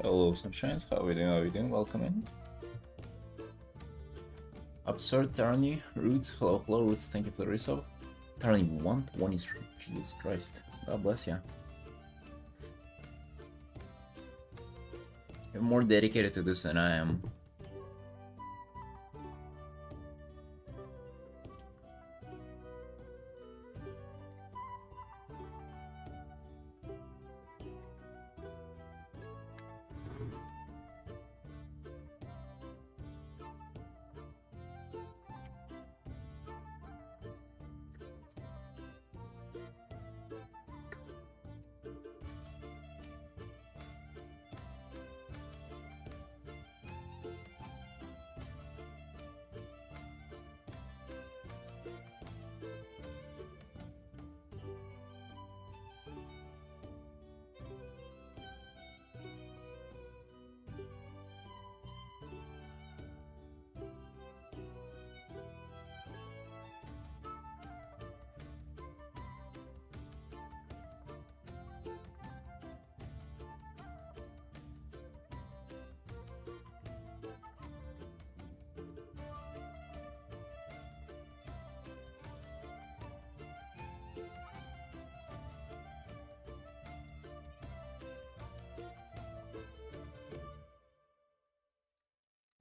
Hello, Sunshines. How are we doing? How are we doing? Welcome in. Absurd, Tarny, Roots. Hello, Roots. Thank you for the resub. Tarny, one is Jesus Christ. God bless ya. You're more dedicated to this than I am.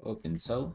Open cell.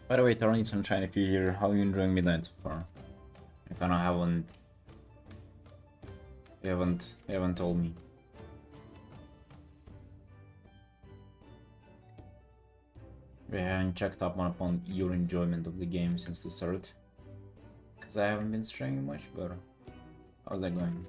By the way, Tarny, Sunshine, if you're here, how are you enjoying Midnight so far? I kinda haven't... You haven't told me. We haven't checked up upon your enjoyment of the game since the start. Because I haven't been streaming much, but how's that going?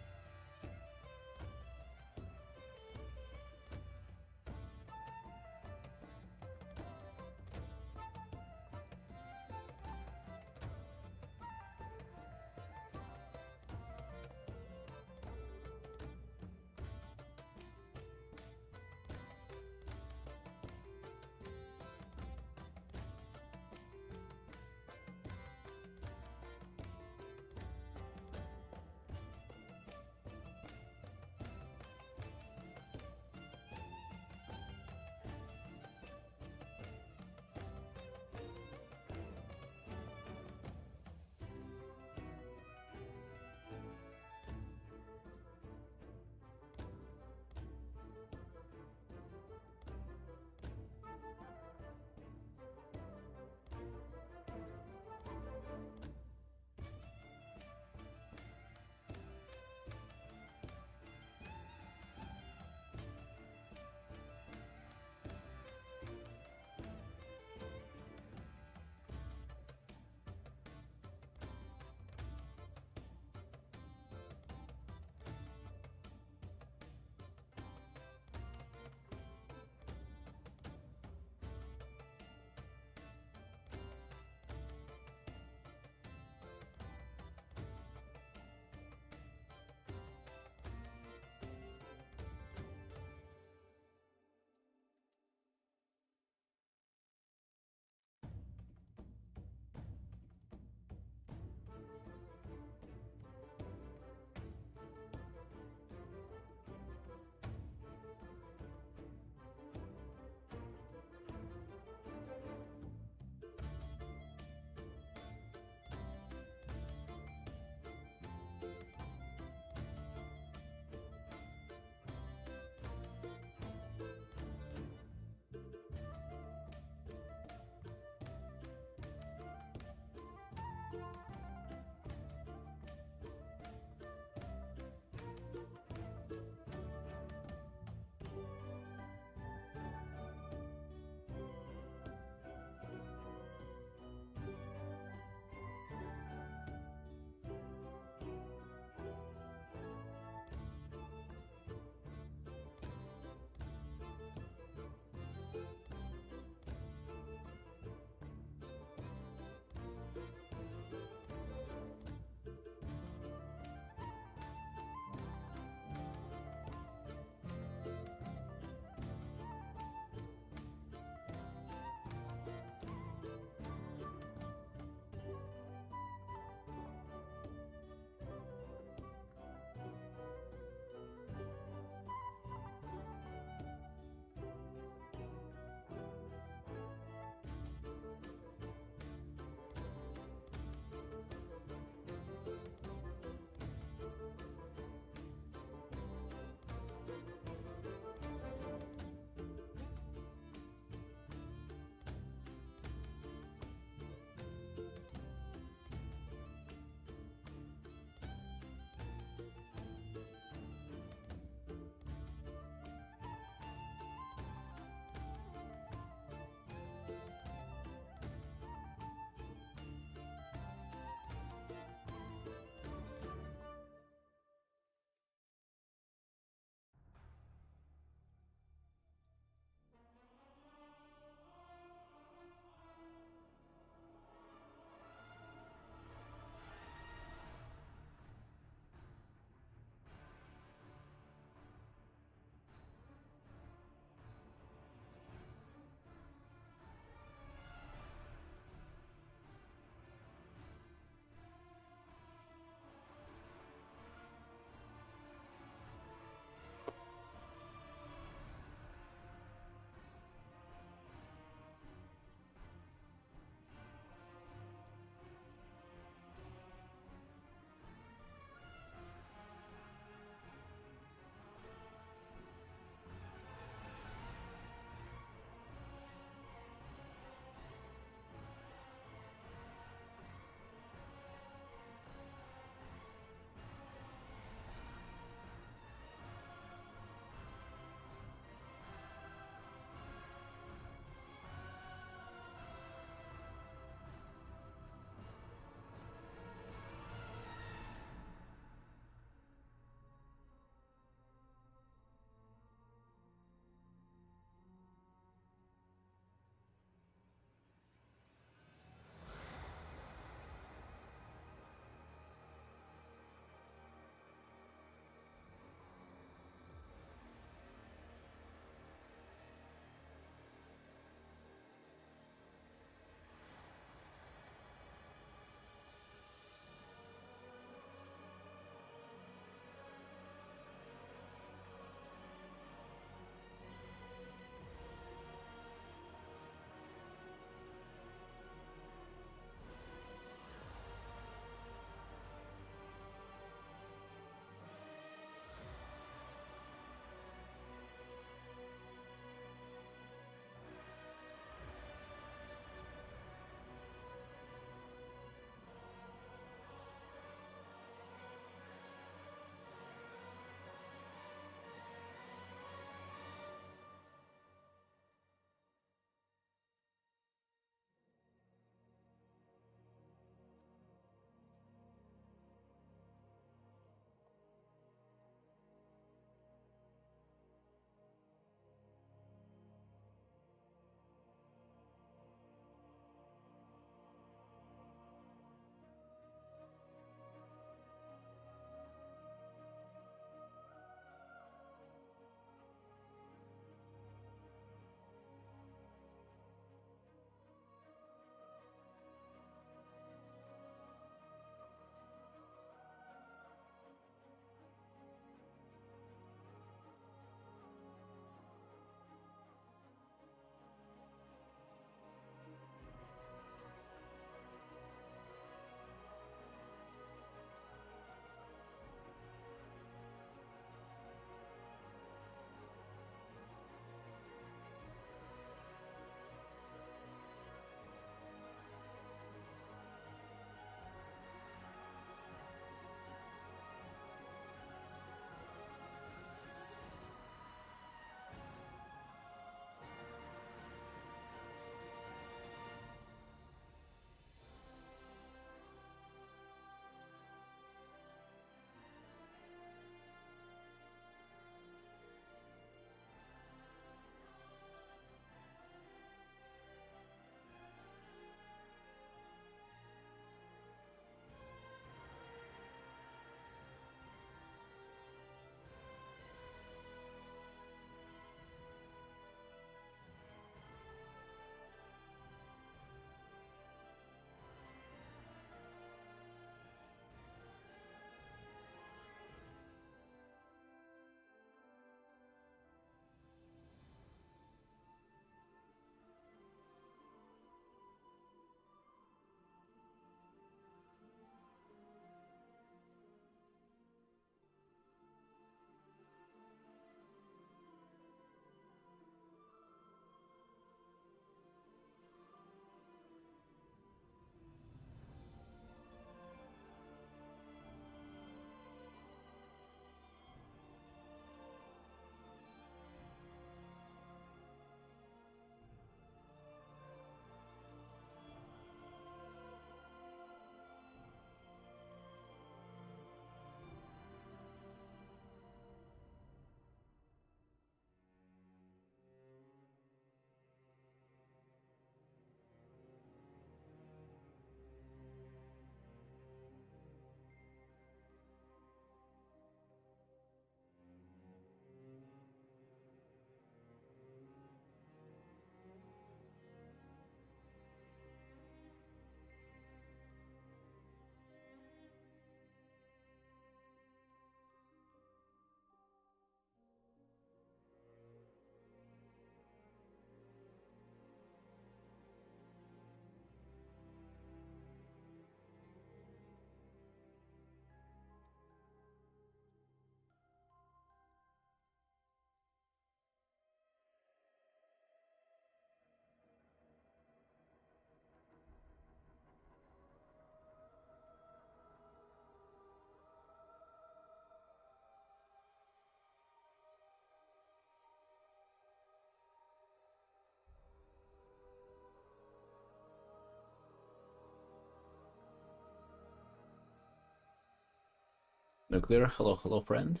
Nuclear, hello, hello, friend.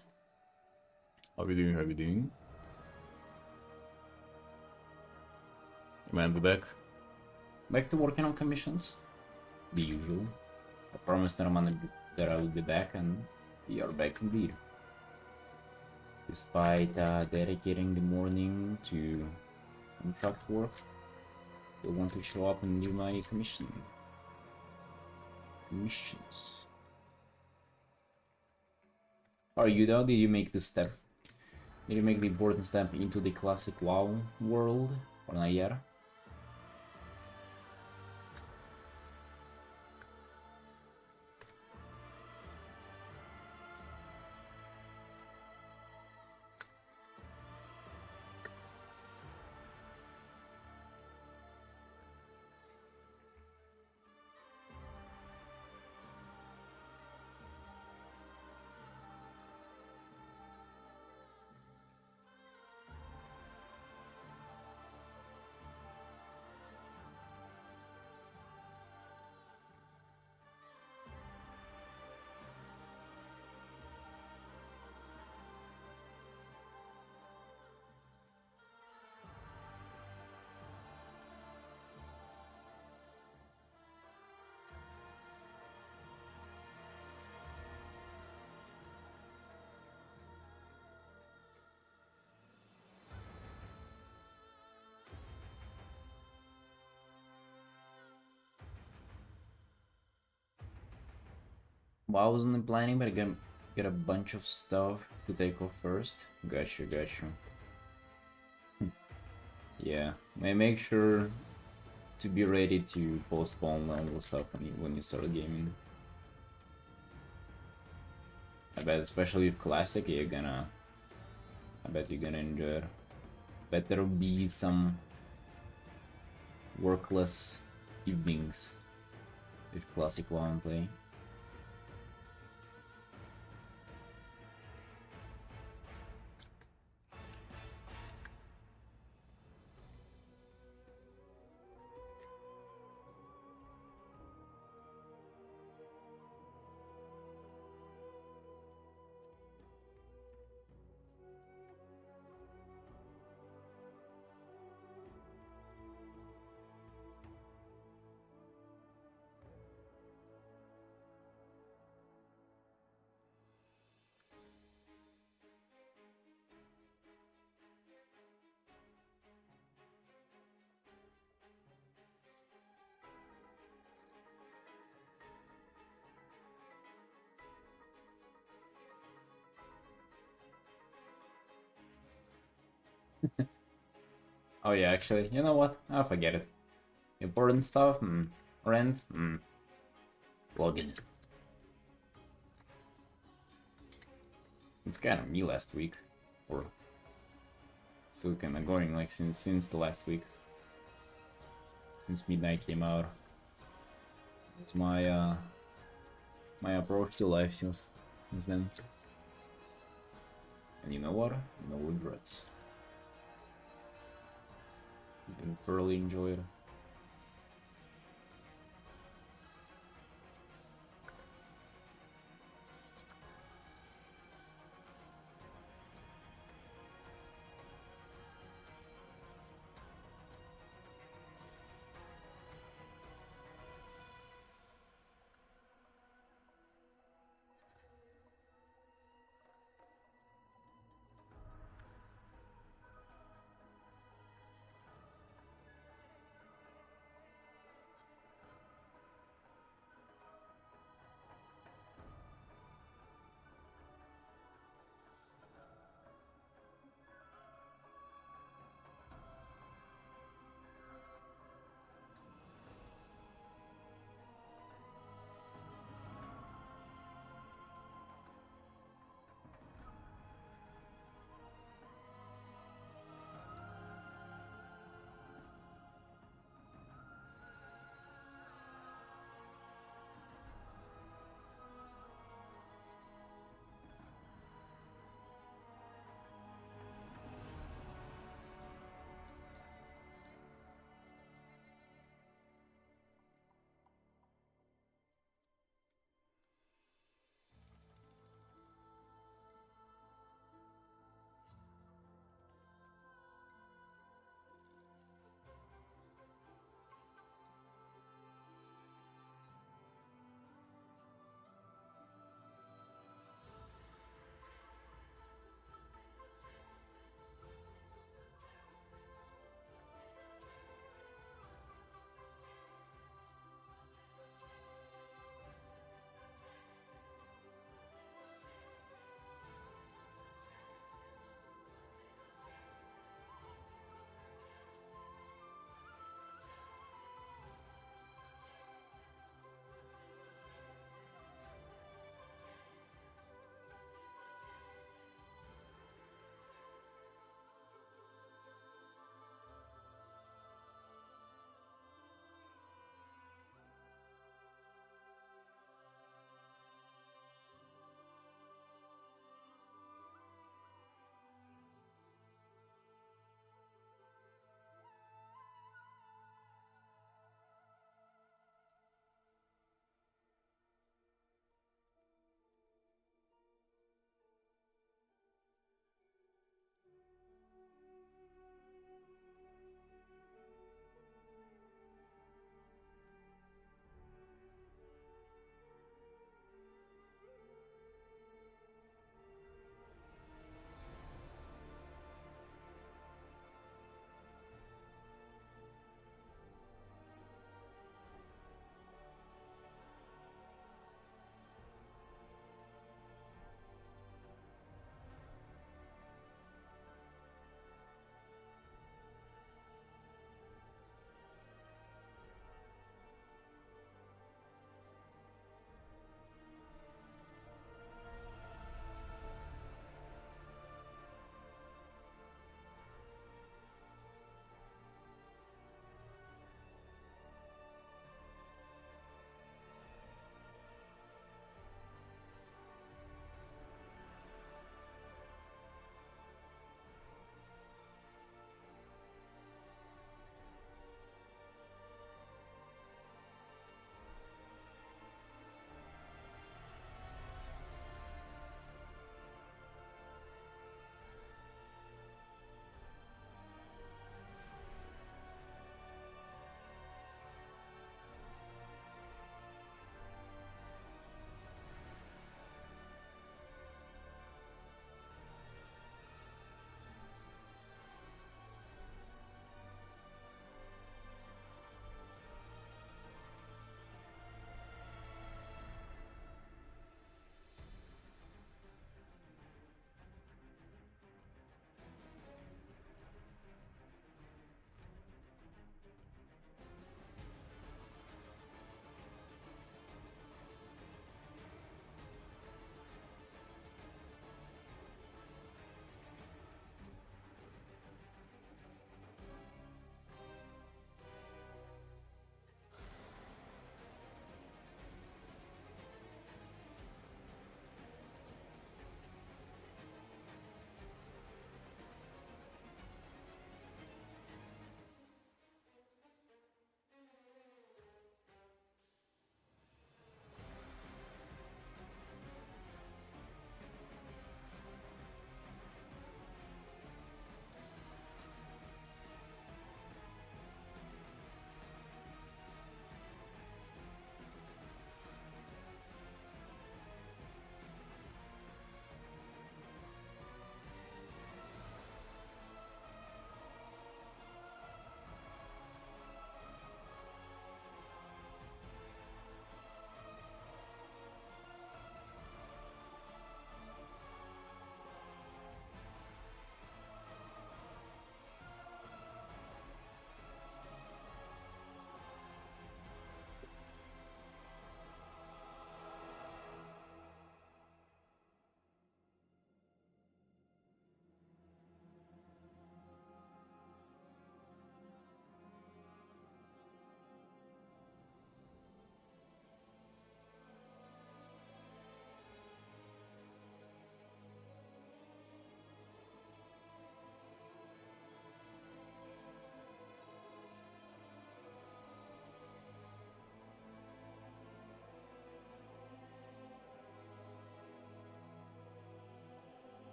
How you doing? How you doing? Man, be back. Back to working on commissions. The usual. I promised that I would be back, and we are back indeed. Despite dedicating the morning to contract work, you'll want to show up and do my commissions. How are you though? Did you make the step? Did you make the important step into the classic WoW world? Or not yet? Well, I wasn't planning, but I get a bunch of stuff to take off first. Gotcha, gotcha. Yeah, make sure to be ready to postpone all the stuff when you start gaming. I bet, especially with classic, I bet you're gonna enjoy it. Bet there'll be some workless evenings with classic while I'm playing. Oh yeah, actually, you know what? I'll forget it. Important stuff? Rent? Login. It's kind of me last week. Or still kind of going like since the last week. Since Midnight came out. It's my my approach to life since then. And you know what? No regrets. You can thoroughly enjoy it.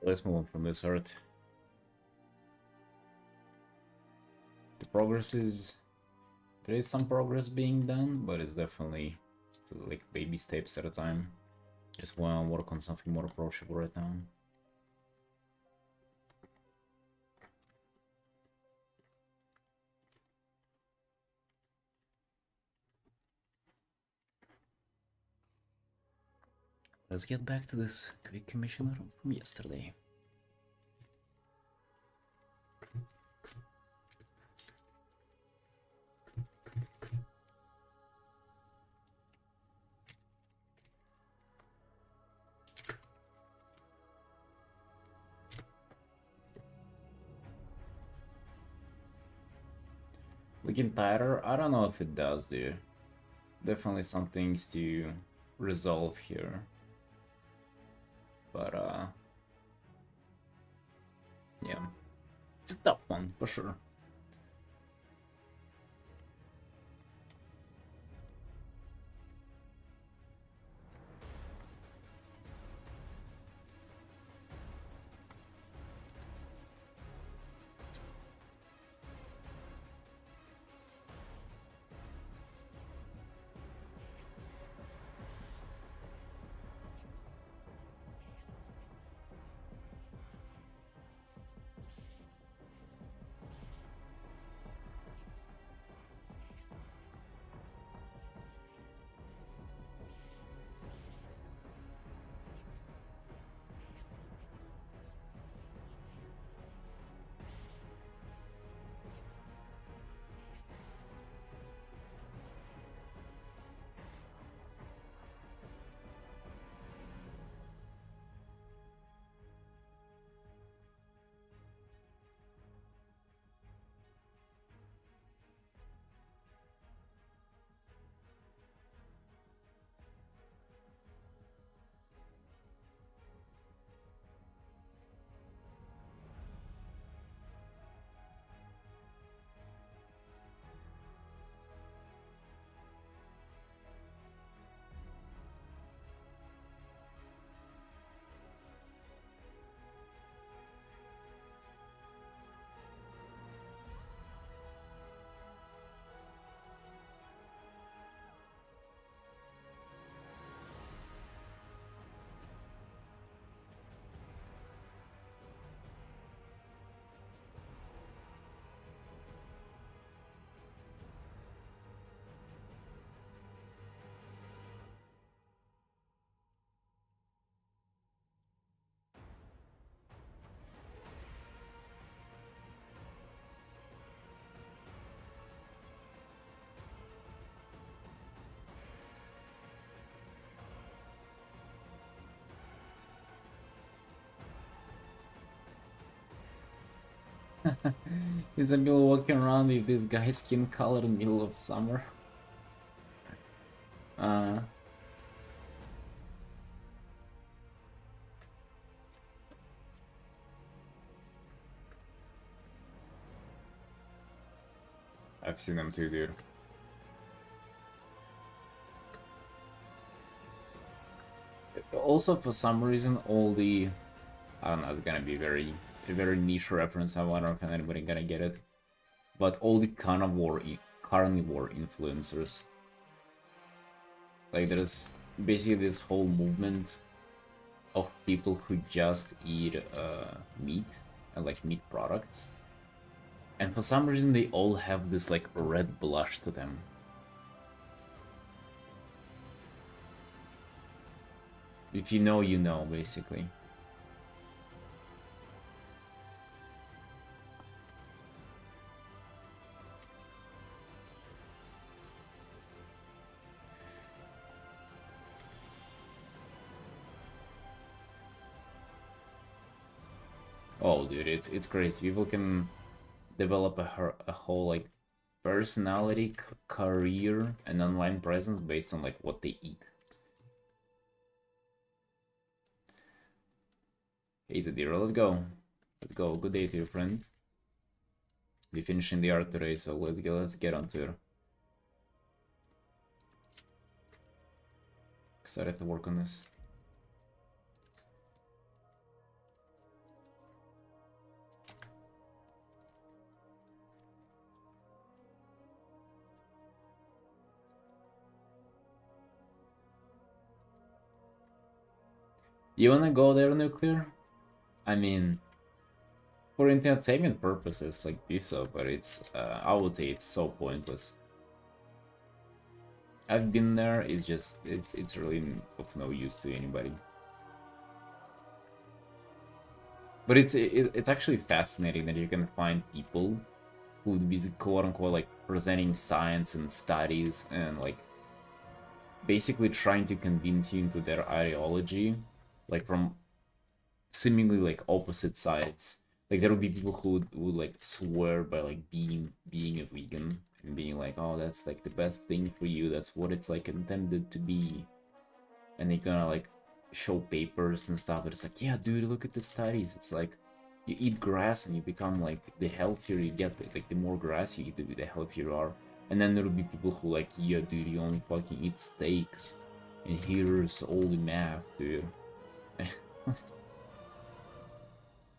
Let's move on from this art. The progress is... There is some progress being done, but it's definitely still like baby steps at a time. Just want to work on something more approachable right now. Let's get back to this quick commissioner from yesterday. Looking tighter? I don't know if it does, dude. Definitely some things to resolve here. But, yeah. It's a tough one, for sure. Isabel walking around with this guy's skin color in the middle of summer. Uh, I've seen them too, dude. Also, for some reason, all the... I don't know, it's gonna be a very niche reference. I don't know if anybody gonna get it. But all the carnivore influencers. Like, there's basically this whole movement of people who just eat meat and like meat products. And for some reason, they all have this like red blush to them. If you know, you know, basically. Oh, dude, it's crazy. People can develop a whole like personality, career, and online presence based on like what they eat. Hey, Zadira, let's go. Let's go. Good day to you, friend. We're finishing the art today, so let's get onto it. Excited to work on this. You wanna go there nuclear? I mean, for entertainment purposes, like this, but it's I would say it's so pointless. I've been there. It's just it's really of no use to anybody. But it's actually fascinating that you can find people who would be quote unquote like presenting science and studies and like basically trying to convince you into their ideology, like from seemingly like opposite sides. Like there would be people who would like swear by like being a vegan and being like, oh, that's like the best thing for you. That's what it's like intended to be. And they're gonna like show papers and stuff. But it's like, yeah, dude, look at the studies. It's like you eat grass and you become like the healthier you get. Like the more grass you eat, the healthier you are. And then there will be people who like, yeah, dude, you only fucking eat steaks. And here's all the math, dude.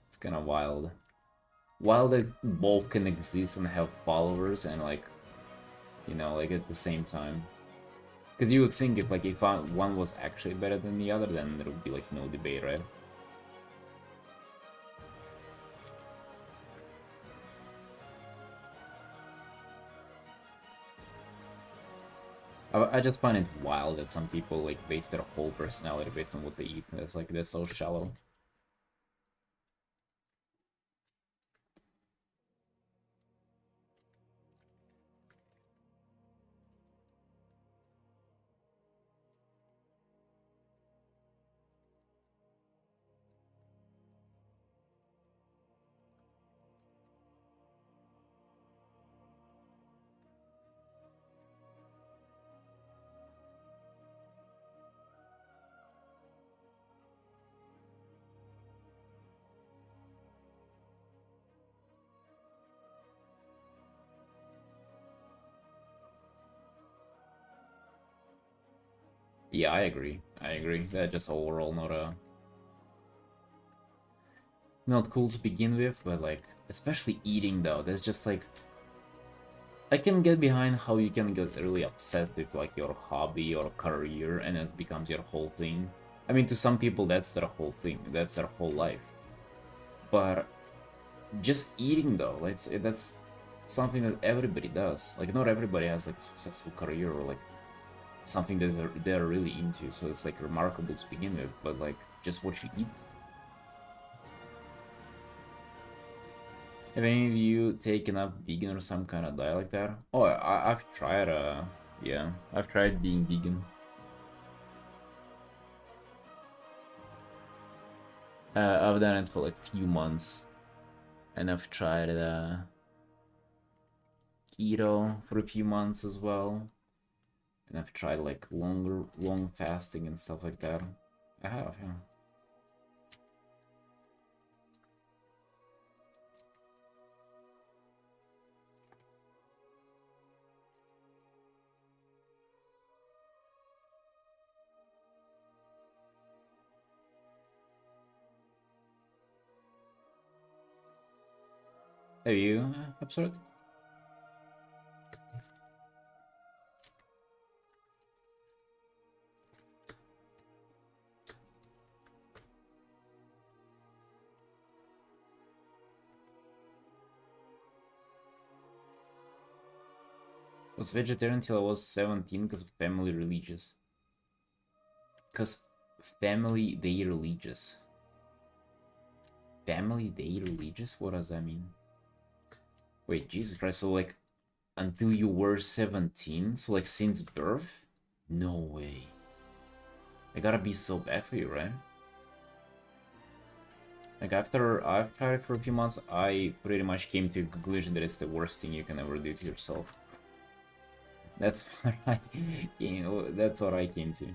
It's kind of wild. Wild that both can exist and have followers and like, you know, like at the same time. Because you would think if one was actually better than the other, then there would be like no debate, right? I just find it wild that some people like base their whole personality based on what they eat. That's like they're so shallow. Yeah, I agree. I agree. That just overall not cool to begin with, but like especially eating though. That's just like I can get behind how you can get really obsessed with like your hobby or career and it becomes your whole thing. I mean, to some people that's their whole thing. That's their whole life. But just eating though, that's something that everybody does. Like not everybody has like a successful career or like something that they're really into. So it's like remarkable to begin with. But like just what you eat. Have any of you taken up vegan or some kind of diet like that? Oh, I've tried. Yeah, I've tried being vegan. I've done it for like a few months, and I've tried keto for a few months as well, and I've tried like long fasting and stuff like that. I have, yeah. Have you, Absurd? Was vegetarian until I was 17 because of family religious. Because family day religious. Family day religious? What does that mean? Wait, Jesus Christ, so like until you were 17? So like since birth? No way. I gotta be so bad for you, right? Like after I've tried it for a few months, I pretty much came to a conclusion that it's the worst thing you can ever do to yourself. That's what that's what I came to.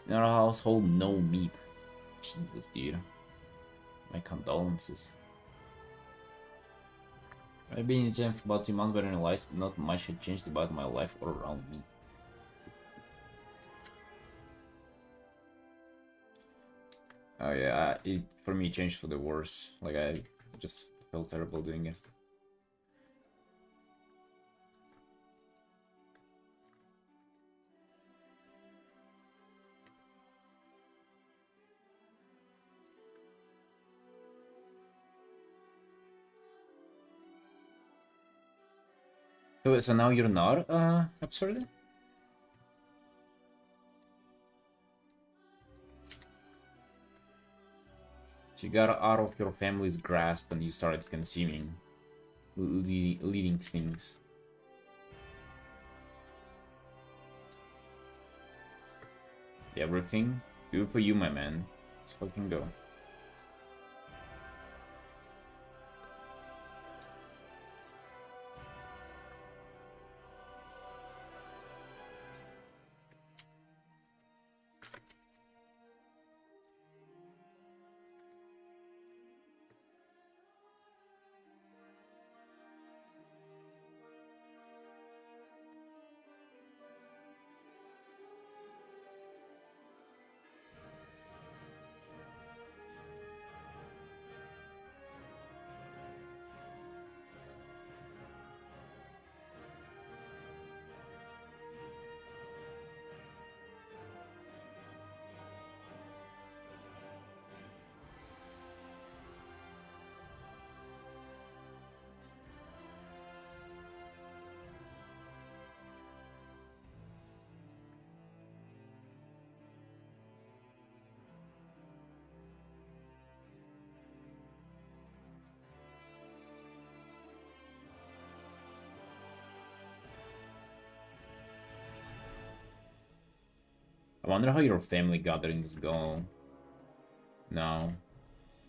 In our household, no meat. Jesus, dude. My condolences. I've been in the gym for about 2 months, but I realized not much had changed about my life or around me. Oh yeah, it for me changed for the worse. Like I just felt terrible doing it. So now you're not absurd? So you got out of your family's grasp and you started consuming leading things. Everything? Good for you, my man. Let's fucking go. I wonder how your family gatherings go now.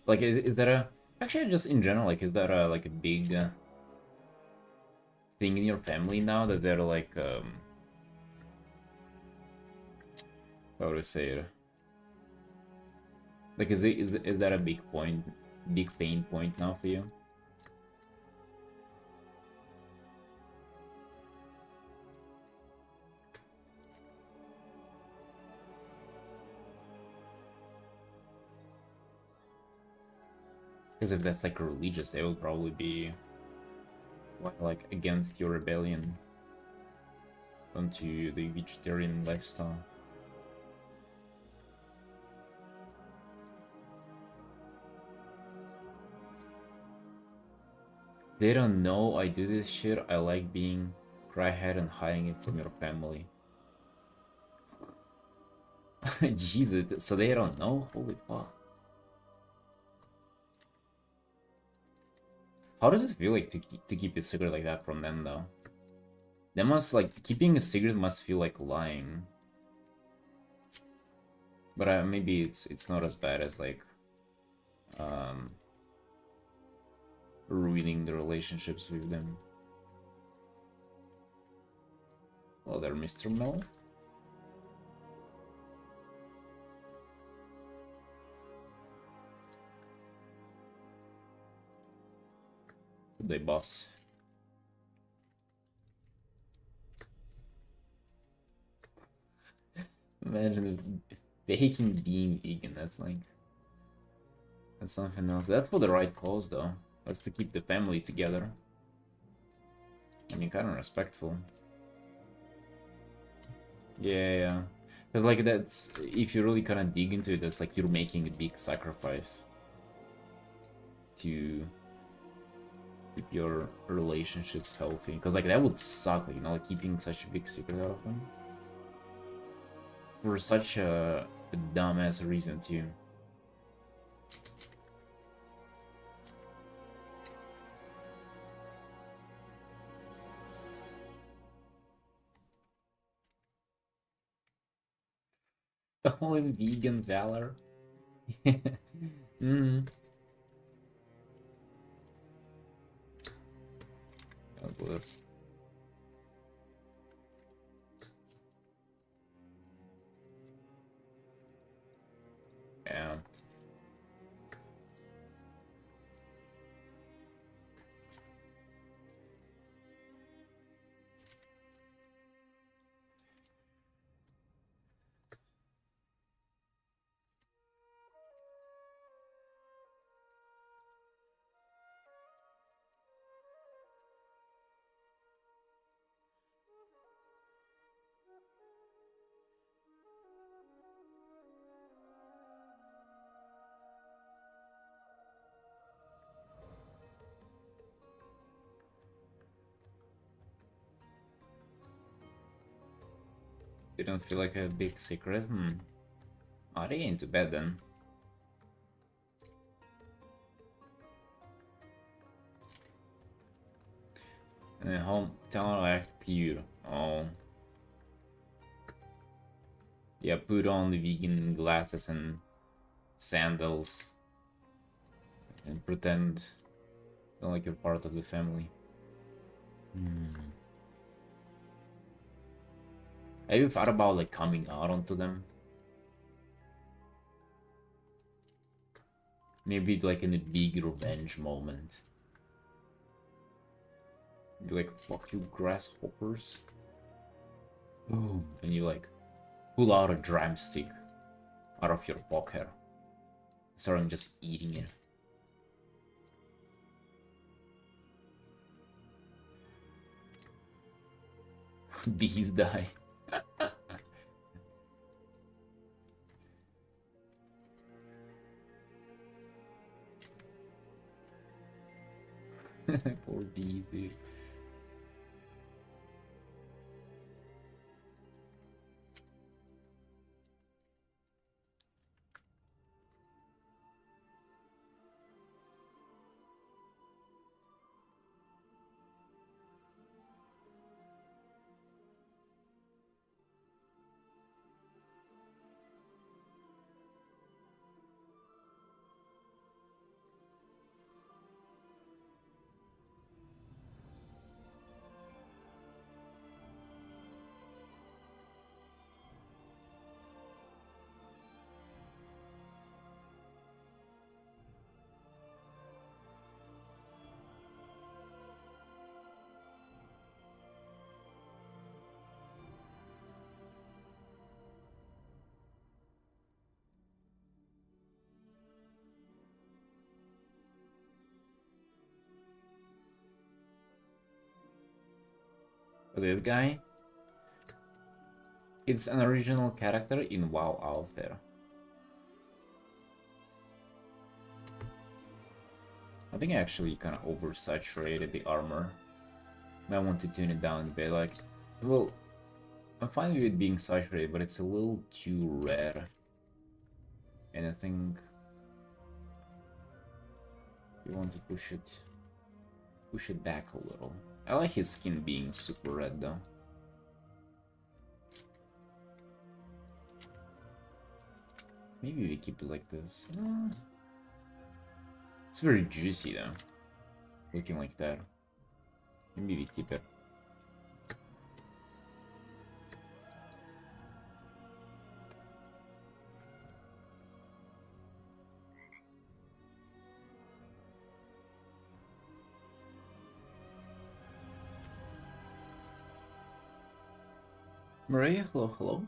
Like, is that a... Actually, just in general, like, is that a, like, a big thing in your family now that they're, like, how to say it? Like, is that a big pain point now for you? Because if that's, like, religious, they will probably be, like, against your rebellion onto the vegetarian lifestyle. They don't know I do this shit. I like being cryhead and hiding it from your family. Jesus, so they don't know? Holy fuck. How does it feel like to keep a secret like that from them, though? That must, like, keeping a secret must feel like lying. But maybe it's not as bad as, like, um, ruining the relationships with them. Oh, they're Mr. Mel? Good day, boss. Imagine faking being vegan, that's like... That's something else. That's for the right cause, though. That's to keep the family together. I mean, kind of respectful. Yeah. Because, like, that's... If you really kind of dig into it, that's like you're making a big sacrifice to keep your relationships healthy. Because, like, that would suck, you know, like, keeping such a big secret out of them. For such a dumbass reason, too. All in vegan valor. Mm. God bless. Yeah. Didn't feel like a big secret. Oh, they ain't too bad then. And then hometown life pure. Oh. Yeah, put on the vegan glasses and sandals. And pretend like you're part of the family. Have you thought about like coming out onto them? Maybe like in a big revenge moment. Be like, fuck you, grasshoppers. Boom. And you like pull out a drumstick out of your pocket. Starting just eating it. Bees die. Poor bees, dude. This guy, it's an original character in WoW out there. I think I actually kind of oversaturated the armor. I want to tune it down a bit. Like, well, I'm fine with it being saturated, but it's a little too rare. And I think you want to push it back a little. I like his skin being super red though. Maybe we keep it like this. It's very juicy though. Looking like that. Maybe we keep it. Maria, hello, hello.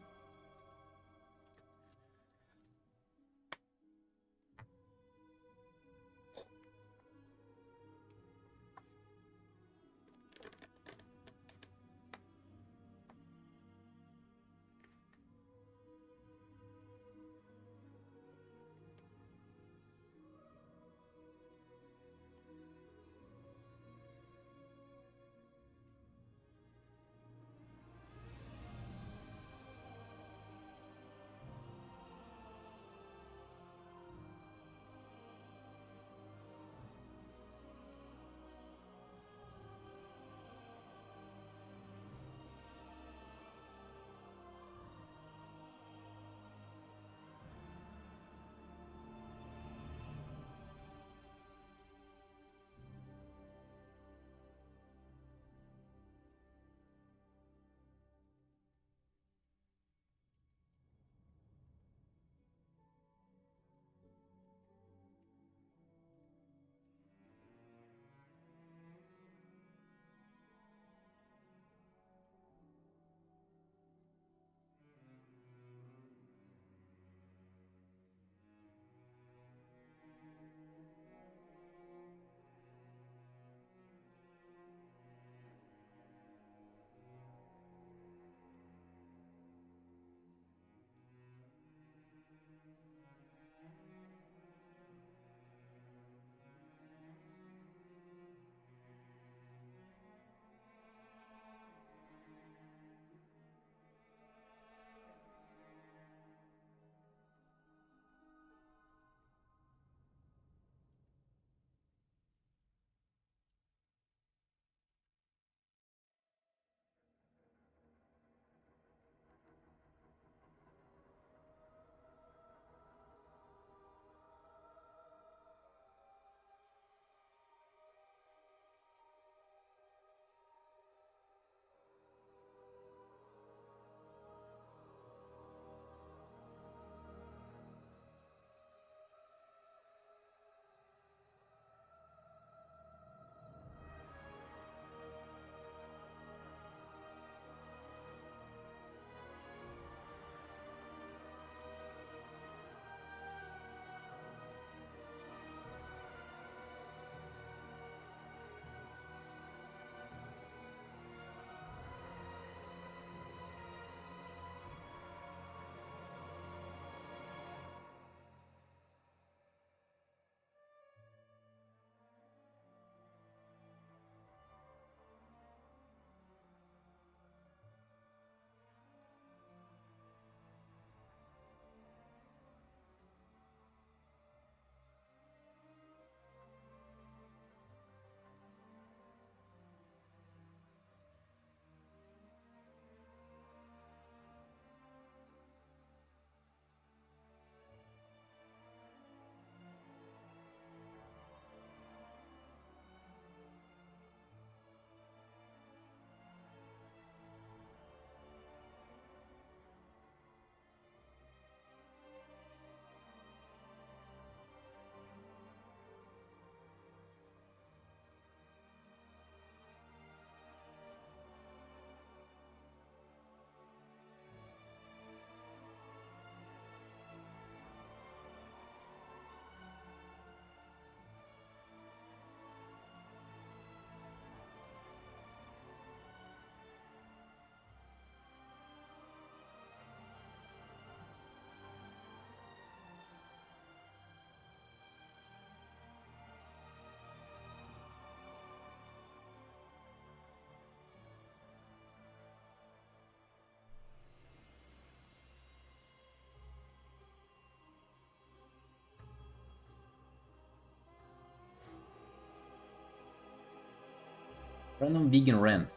Random vegan rant.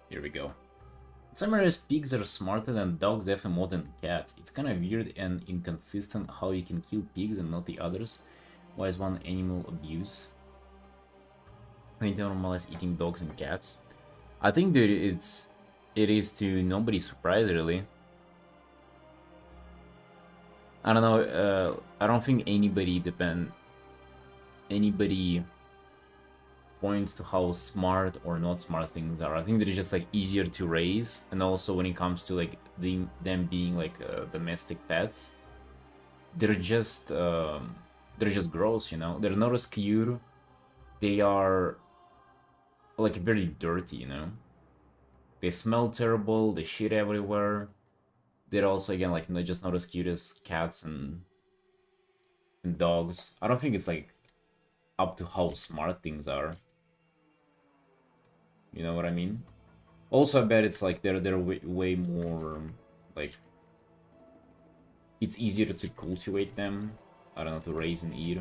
Here we go. In some areas, pigs are smarter than dogs, definitely more than cats. It's kind of weird and inconsistent how you can kill pigs and not the others. Why is one animal abuse? I need to normalize eating dogs and cats. I think that it is to nobody's surprise really. I don't know. I don't think anybody points to how smart or not smart things are. I think they're just like easier to raise, and also when it comes to like them being like domestic pets, they're just gross, you know. They're not as cute. They are like very dirty, you know. They smell terrible. They shit everywhere. They're also again like just not as cute as cats and dogs. I don't think it's like up to how smart things are. You know what I mean? Also, I bet it's like they're way more like it's easier to cultivate them. I don't know, to raise and eat.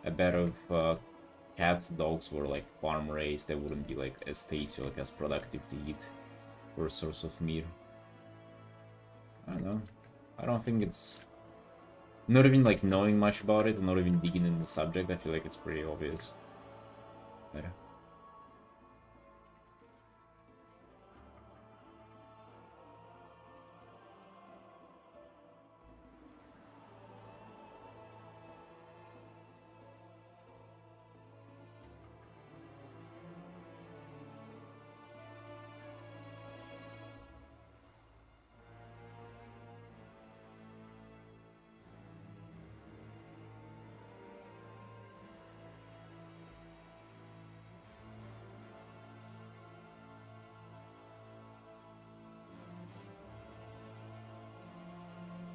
I bet if cats, dogs were like farm raised, they wouldn't be like as tasty or like as productive to eat or a source of meat. I don't know. I don't think it's not even like knowing much about it, not even digging in the subject. I feel like it's pretty obvious. But,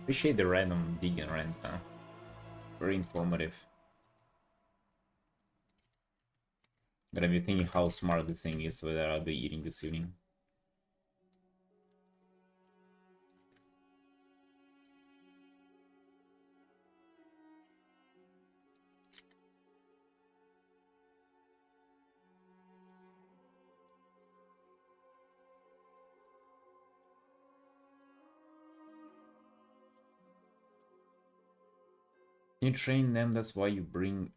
appreciate the random vegan rant now. Very informative. Gotta be thinking how smart the thing is whether I'll be eating this evening. You train them, that's why you bring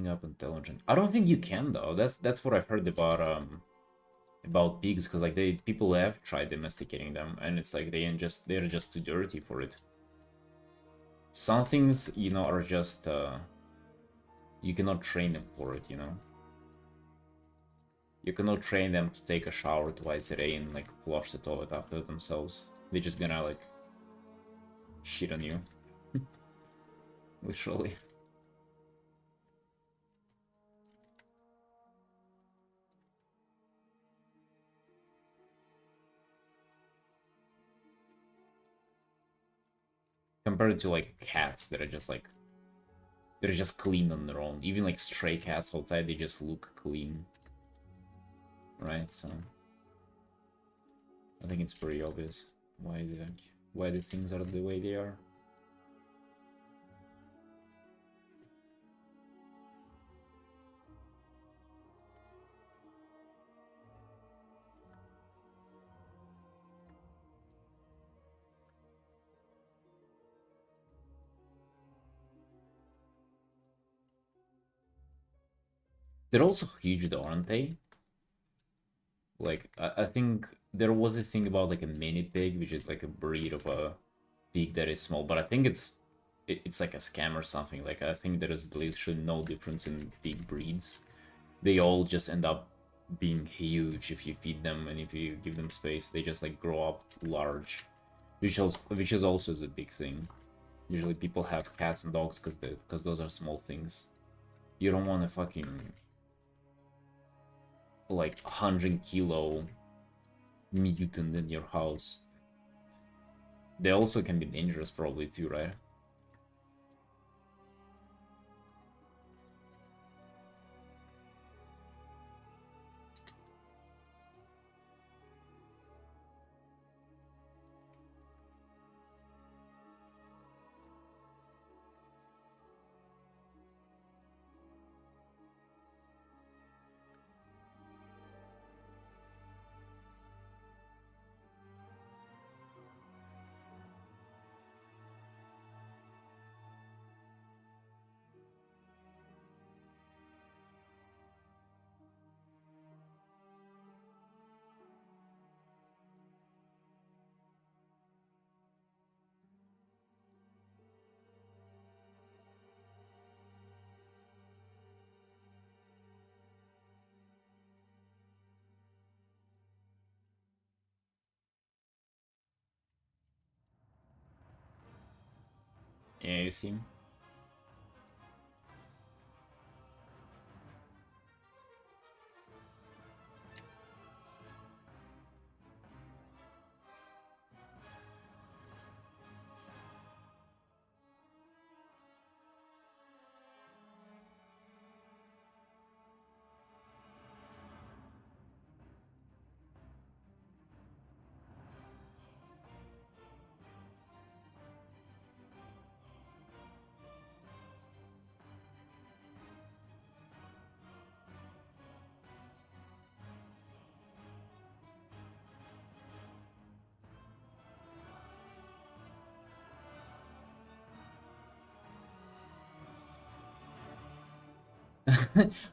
up intelligent. I don't think you can though. That's what I've heard about pigs, because like people have tried domesticating them and it's like they're just too dirty for it. Some things, you know, are just you cannot train them for it, you know. You cannot train them to take a shower twice a day and like flush the toilet after themselves. They're just gonna like shit on you. Literally. Compared to like cats that are just like they're just clean on their own. Even like stray cats outside, they just look clean. Right, so I think it's pretty obvious why the things are the way they are. They're also huge though, aren't they? Like, I think there was a thing about like a mini pig, which is like a breed of a pig that is small, but I think it's like a scam or something. Like, I think there is literally no difference in pig breeds. They all just end up being huge if you feed them and if you give them space. They just like grow up large, which is also a big thing. Usually people have cats and dogs because those are small things. You don't want a fucking like 100-kilo mutant in your house. They also can be dangerous probably too, right? Yeah, you see.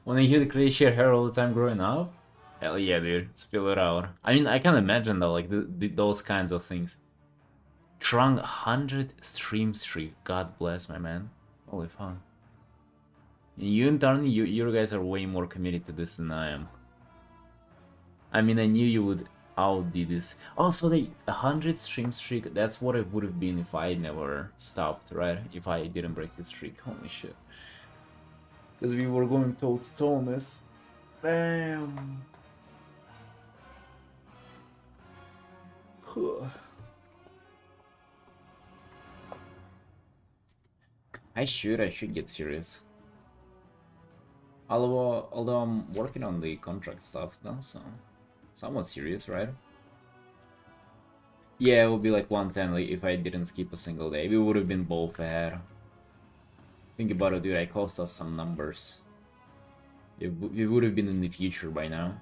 When I hear the crazy shit hair all the time growing up, hell yeah, dude, spill it out. I mean, I can imagine though, like those kinds of things. Trunk 100 stream streak. God bless my man. Holy fuck. You and Tarni, you guys are way more committed to this than I am. I mean, I knew you would outdo this. Oh, so the 100 stream streak, that's what it would have been if I never stopped, right? If I didn't break the streak. Holy shit. Because we were going toe to toe on this. Damn. I should get serious. Although I'm working on the contract stuff now, so somewhat serious, right? Yeah, it would be like 110 like, if I didn't skip a single day. We would have been both ahead. Think about it, dude. I cost us some numbers. It would have been in the future by now.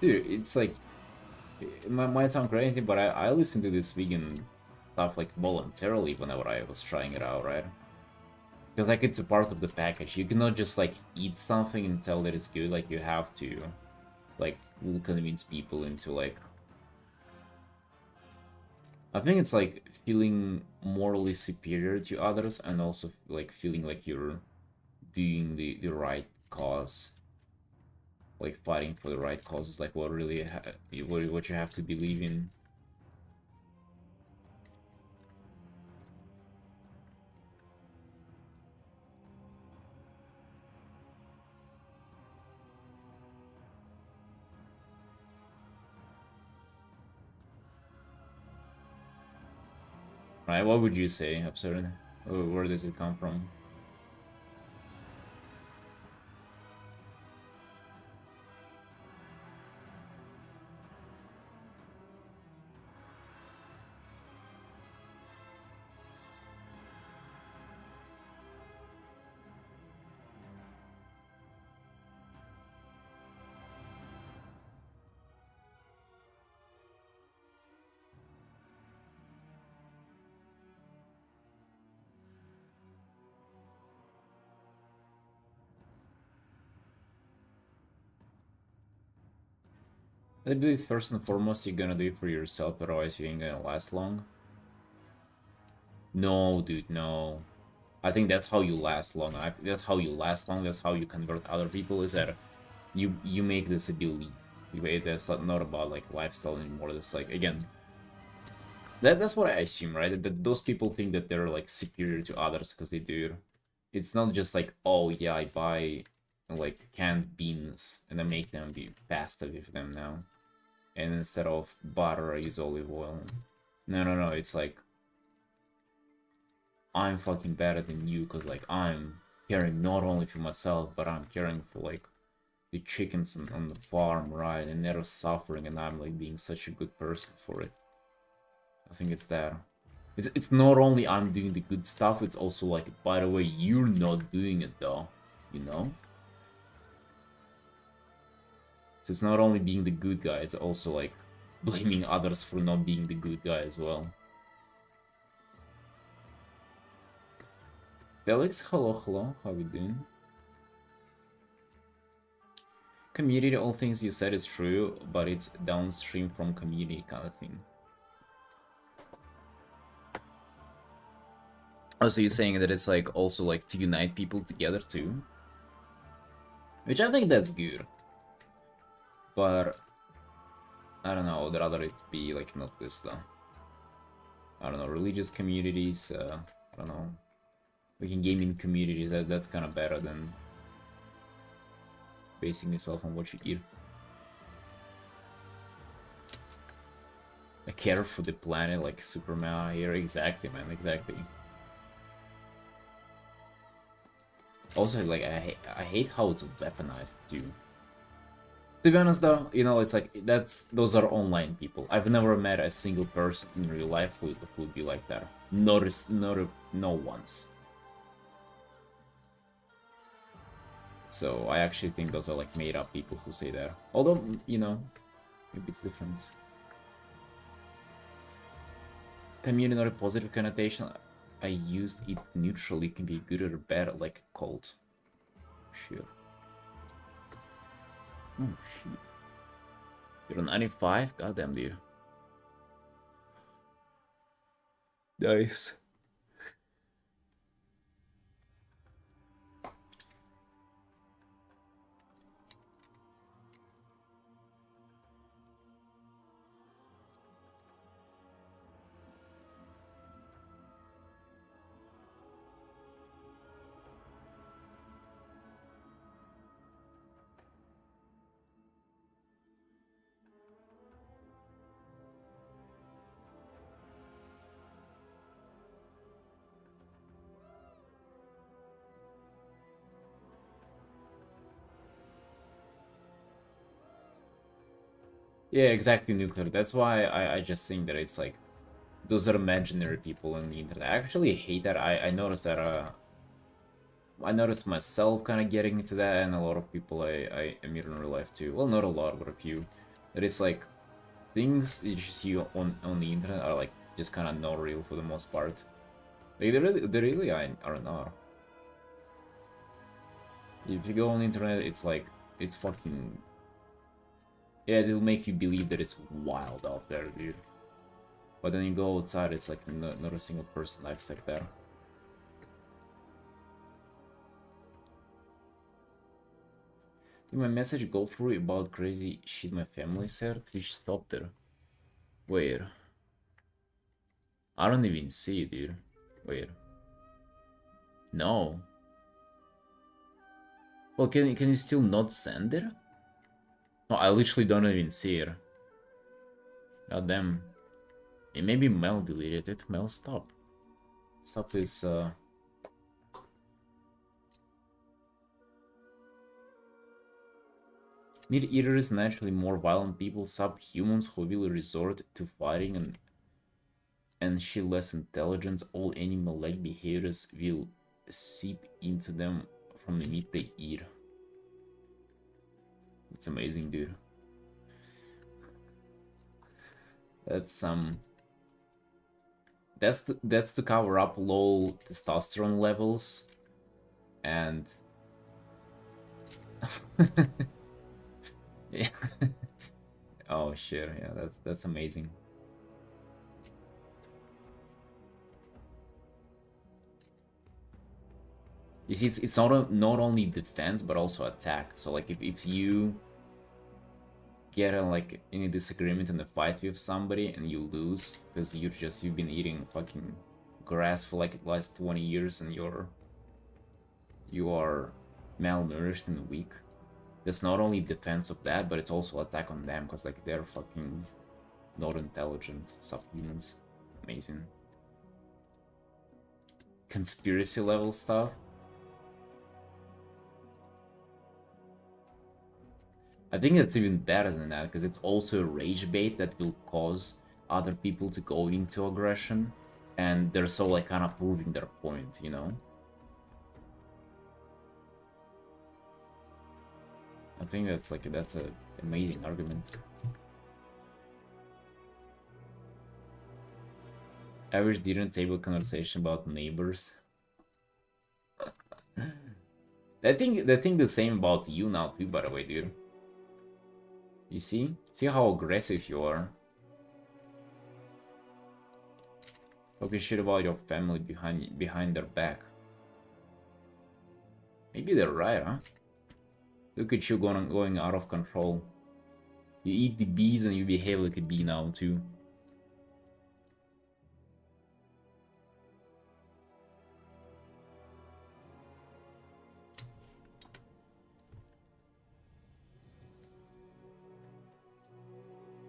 Dude, it's like, it might sound crazy, but I listen to this vegan stuff like voluntarily whenever I was trying it out, right? Because like it's a part of the package. You cannot just like eat something and tell that it's good. Like you have to, like, convince people into like. I think it's like feeling morally superior to others and also like feeling like you're doing the right cause. Like fighting for the right cause is like what really what you have to believe in. Right? What would you say, Absurd? Where does it come from? I believe first and foremost you're gonna do it for yourself, otherwise you ain't gonna last long. No, dude, no. I think that's how you last long. That's how you last long. That's how you convert other people. Is that you make this a belief. That's not about like lifestyle anymore. That's like again. That's what I assume, right? That those people think that they're like superior to others because they do. It's not just like, oh yeah, I buy like canned beans and I make them be pasta with them now, and instead of butter I use olive oil. No, no, no. It's like I'm fucking better than you because like I'm caring not only for myself but I'm caring for like the chickens on the farm, right? And they're suffering and I'm like being such a good person for it. I think it's that. It's not only I'm doing the good stuff, it's also like, by the way, you're not doing it though, you know? So it's not only being the good guy, it's also like blaming others for not being the good guy as well. Felix, hello, hello, how you doing? Community, all things you said is true, but it's downstream from community kind of thing. Oh, so you're saying that it's like also like to unite people together too? Which I think that's good. But I don't know, I'd rather it be like not this though. I don't know, religious communities, I don't know. Making gaming communities, that's kind of better than basing yourself on what you eat. I care for the planet like Superman here, exactly, man, exactly. Also, like, I hate how it's weaponized too. To be honest though, you know, it's like, those are online people. I've never met a single person in real life who would be like that. No once. So I actually think those are like made up people who say that. Although, you know, maybe it's different. Community not a positive connotation. I used it neutrally, can be good or bad, like cold. Shit. Oh shit. You're 95? Goddamn, dude. Nice. Yeah, exactly, nuclear. That's why I just think that it's like, those are imaginary people on the internet. I actually hate that. I noticed that, I noticed myself kind of getting into that, and a lot of people I meet in real life too. Well, not a lot, but a few. That it's like, things you just see on the internet are like, just kind of not real for the most part. Like, they really are not. If you go on the internet, it's like, it's fucking... Yeah, it'll make you believe that it's wild out there, dude. But then you go outside, it's like not a single person acts like that. Did my message go through about crazy shit my family said? Twitch stopped there. Wait. I don't even see it, dude. Wait. No. Well, can you still not send it? No, I literally don't even see it. God damn. It maybe Mel deleted it. Mel, stop. Stop this, Meat-eaters, naturally more violent people, subhumans who will resort to fighting and show less intelligence. All animal-like behaviors will seep into them from the meat they eat. It's amazing, dude. That's that's to cover up low testosterone levels and yeah. Oh shit, yeah, that's amazing. You see, it's not only defense but also attack. So like if you get like in a disagreement in a fight with somebody and you lose because you've been eating fucking grass for like the last 20 years and you are malnourished and weak. There's not only defense of that, but it's also attack on them because like they're fucking not intelligent subhumans. Amazing. Conspiracy level stuff. I think it's even better than that because it's also a rage bait that will cause other people to go into aggression, and they're so like kind of proving their point, you know? I think that's a amazing argument. Average dinner table conversation about neighbors. They think the same about you now too, by the way, dude. You see? See how aggressive you are. Talking shit about your family behind their back. Maybe they're right, huh? Look at you going out of control. You eat the bees and you behave like a bee now too.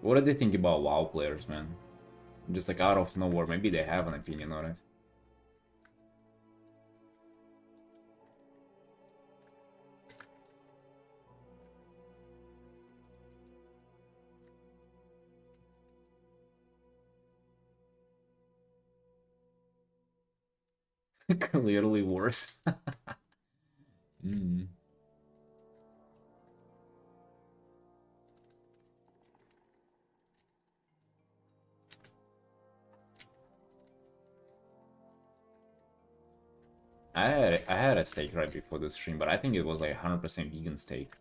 What do they think about WoW players, man? Just like out of nowhere, maybe they have an opinion on it. Clearly worse. Mm. I had a steak right before the stream, but I think it was like 100% vegan steak.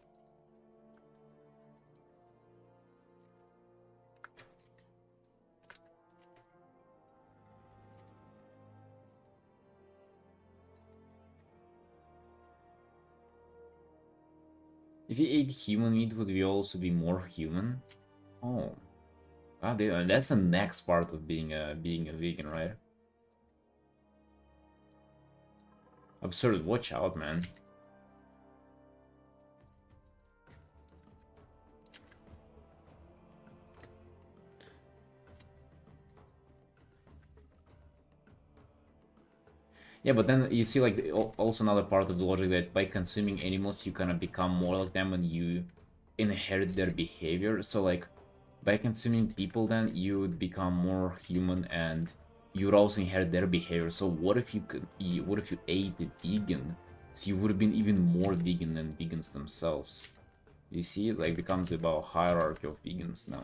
If you ate human meat, would we also be more human? Oh, that's the next part of being a vegan, right? Absurd, watch out, man. Yeah, but then you see, like, also another part of the logic that by consuming animals, you kind of become more like them and you inherit their behavior. So, like, by consuming people, then you would become more human and you would also inherit their behavior. So, what if you could eat, what if you ate a vegan? So, you would have been even more vegan than vegans themselves. You see, it like becomes about hierarchy of vegans now.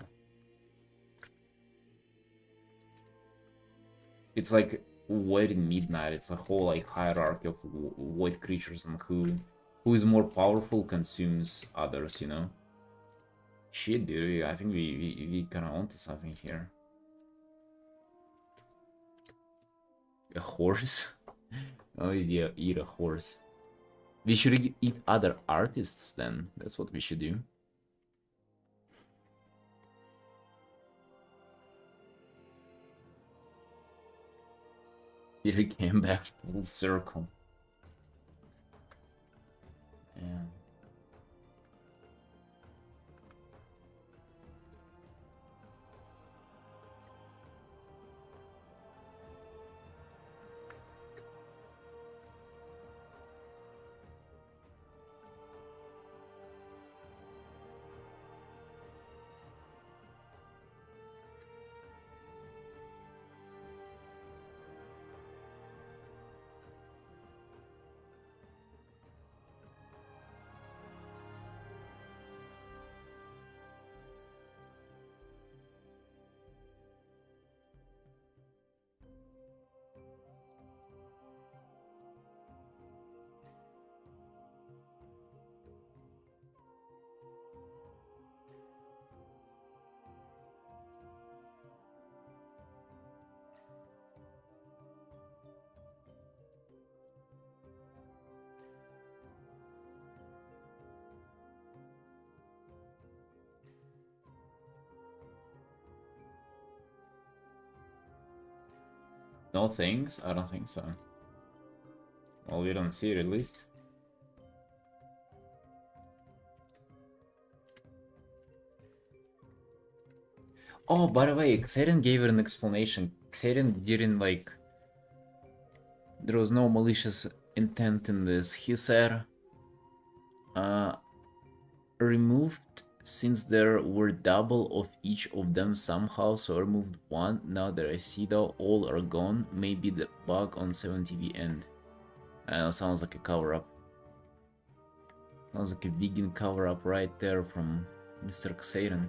It's like White in Midnight. It's a whole like hierarchy of white creatures and who is more powerful consumes others. You know. Shit, dude. I think we kind of onto something here. A horse? Oh yeah, eat a horse. We should eat other artists then. That's what we should do. It came back full circle. Yeah. No things? I don't think so. Well, we don't see it at least. Oh, by the way, Xerion gave it an explanation. Xerion didn't like... There was no malicious intent in this. He said, removed since there were double of each of them somehow, so I removed one. Now that I see though, all are gone. Maybe the bug on 7TV end. I know, sounds like a cover-up. Sounds like a vegan cover-up right there from Mr. Xerion.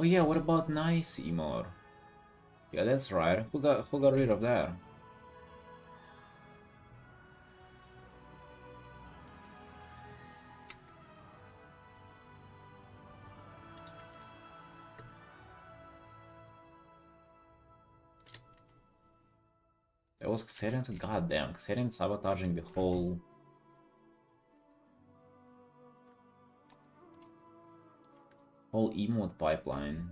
Oh yeah, what about nice emote? Yeah, that's right. Who got rid of that? That was Xerion. Goddamn, Xerion sabotaging the whole emote pipeline.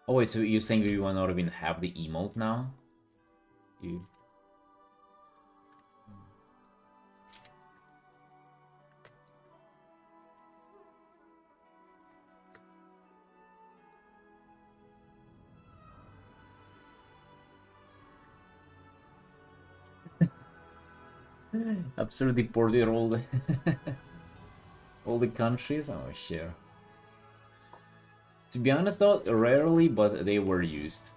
Oh wait, so you're saying that you will not even have the emote now? You absolutely ported all the all the countries? Oh shit. To be honest though, rarely, but they were used.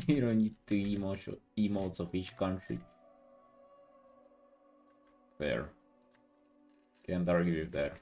You don't need two emotes of each country. Fair. Can't argue with that.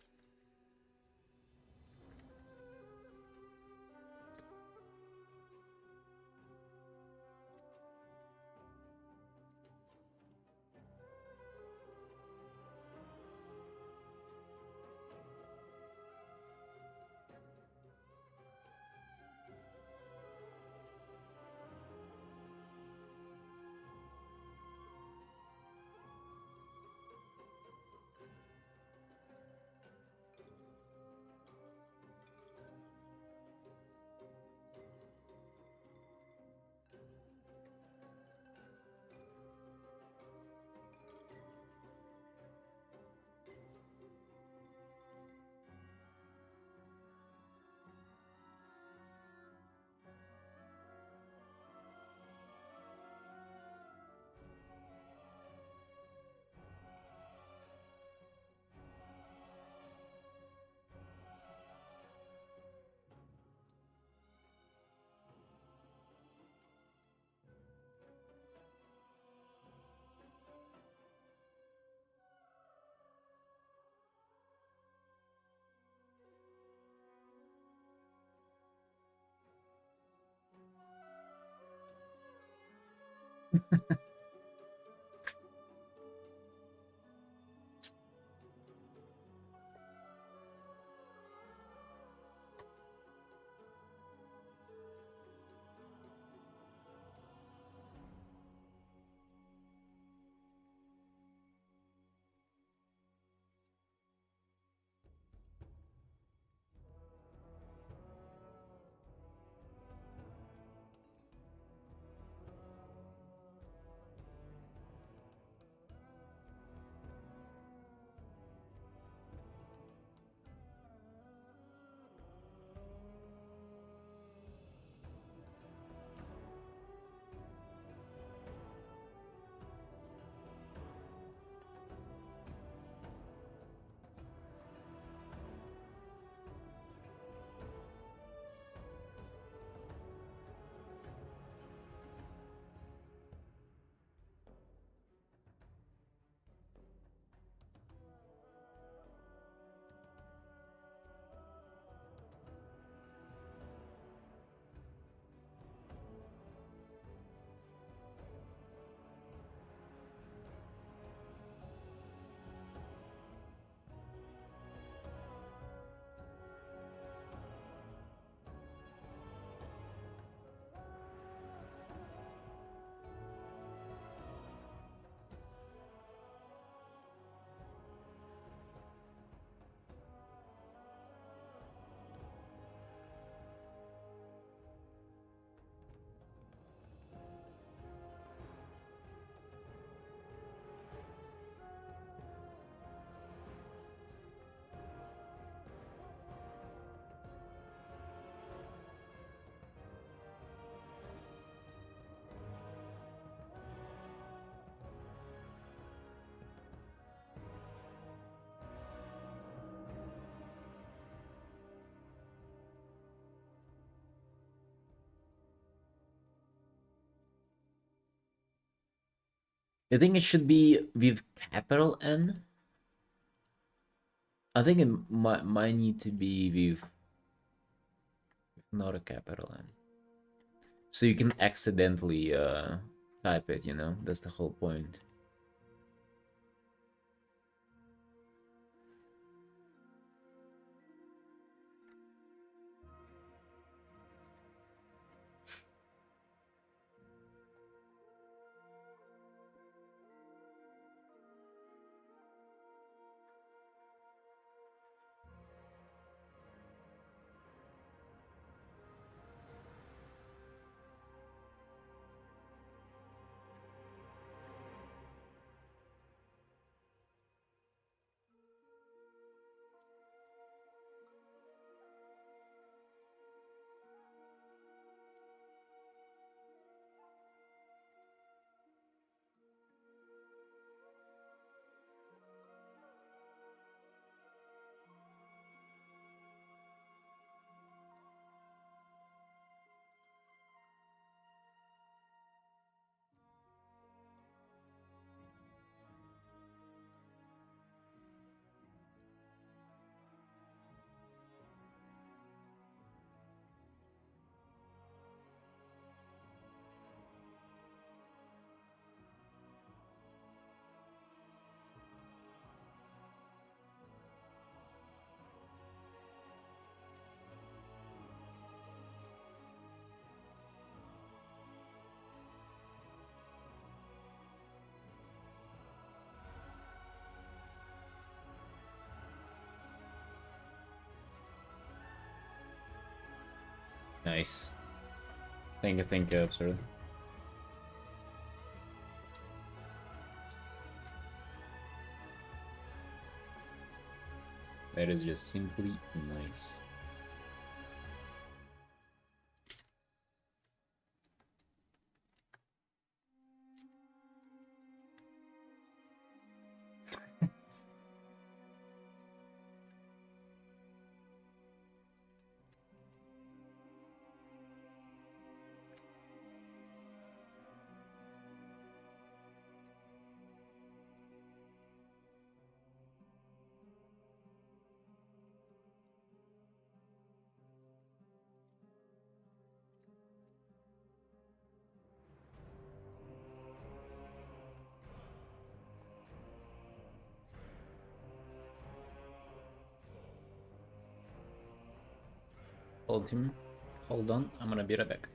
I think it should be with capital N. I think it might need to be with not a capital N. So you can accidentally type it, you know? That's the whole point. Nice. Thank you, Absurd. That is just simply nice. Hold him. Hold on, I'm gonna be right back.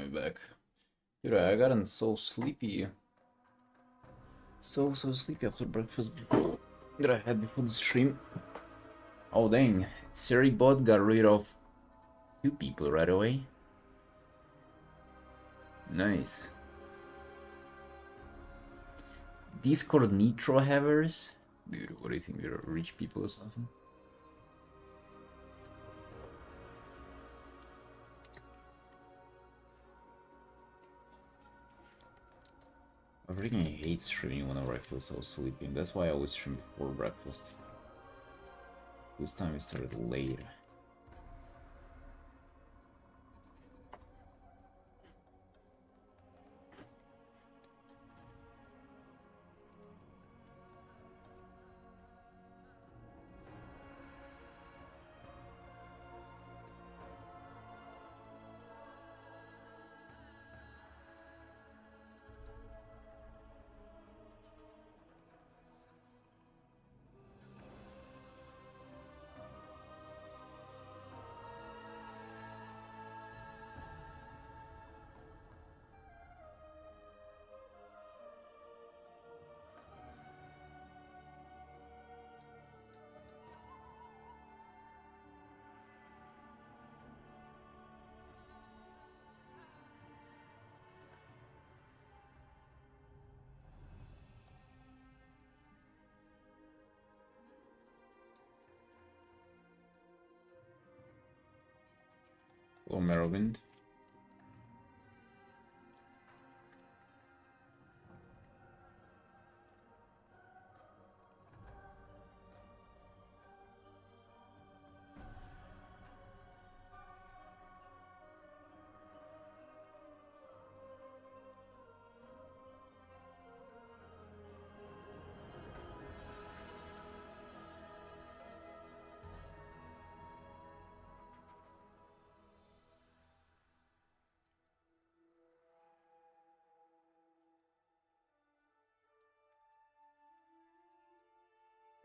finally back. Dude, I gotten so sleepy. So sleepy after breakfast that I had before the stream. Oh dang, Seribot got rid of 2 people right away. Nice. Discord Nitro havers? Dude, what do you think? They're rich people or something? I freaking hate streaming whenever I feel so sleepy. That's why I always stream before breakfast. This time it started late. Oh, Merrowwind.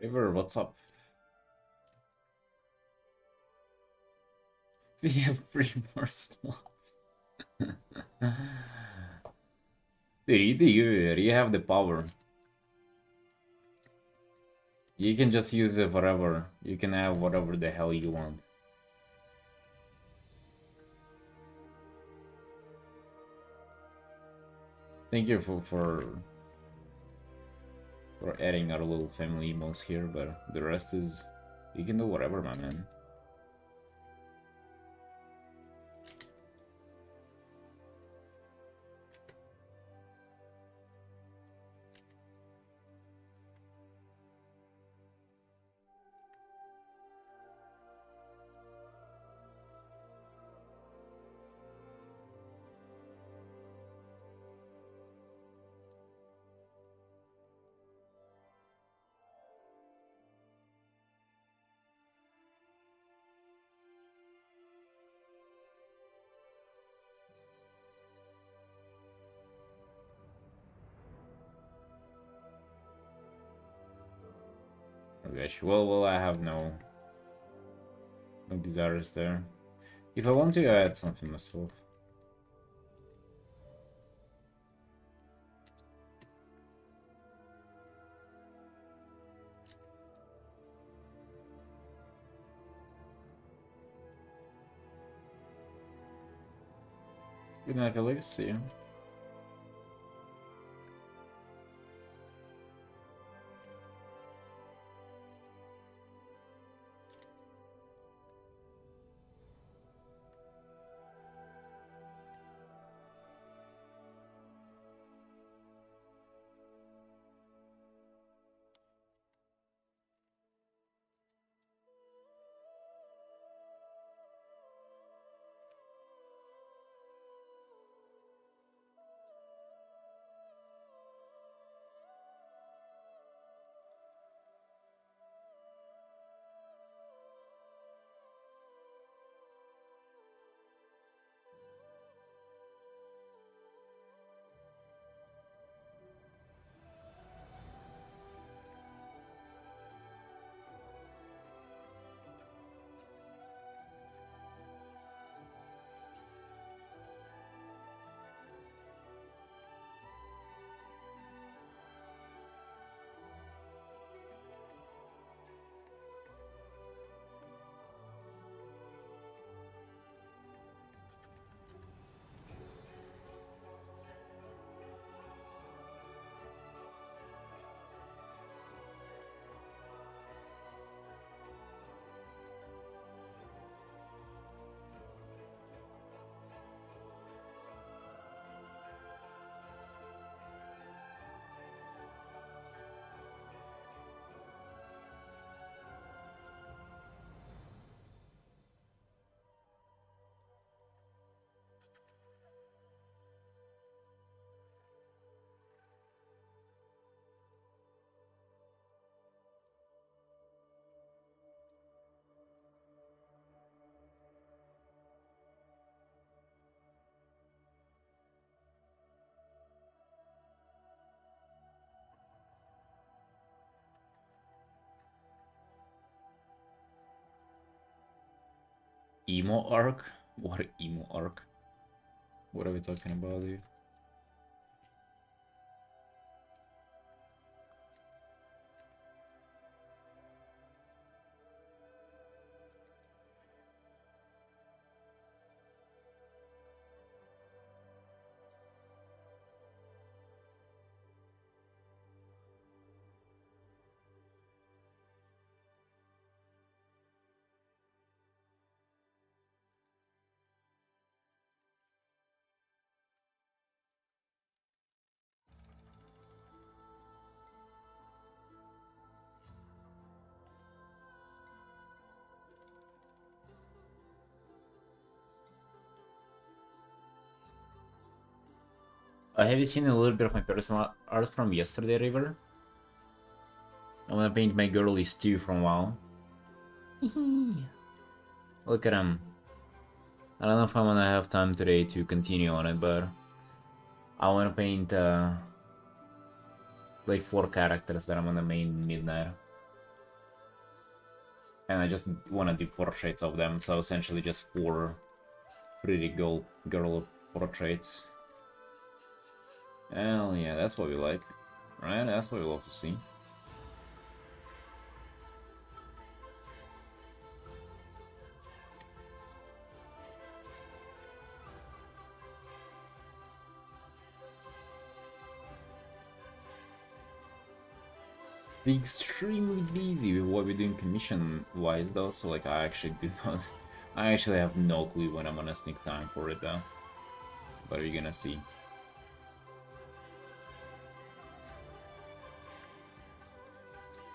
River, what's up? We have 3 more slots. Dude, you have the power. You can just use it forever. You can have whatever the hell you want. Thank you for adding our little family emotes here, but the rest is you can do whatever, my man. Gosh, well, I have no desires there. If I want to, I add something myself. Good night, Felix. See you. emo arc? What emo arc? What are we talking about here? Have you seen a little bit of my personal art from yesterday, River? I wanna paint my girlies too from WoW. Look at him. I don't know if I'm gonna have time today to continue on it, but I wanna paint like 4 characters that I'm gonna main midnight. And I just wanna do portraits of them, so essentially just 4 pretty girl portraits. Hell yeah, that's what we like, right? That's what we love to see. Be extremely busy with what we're doing commission-wise though, so like I actually do not... I actually have no clue when I'm gonna sneak time for it though. But we're gonna see.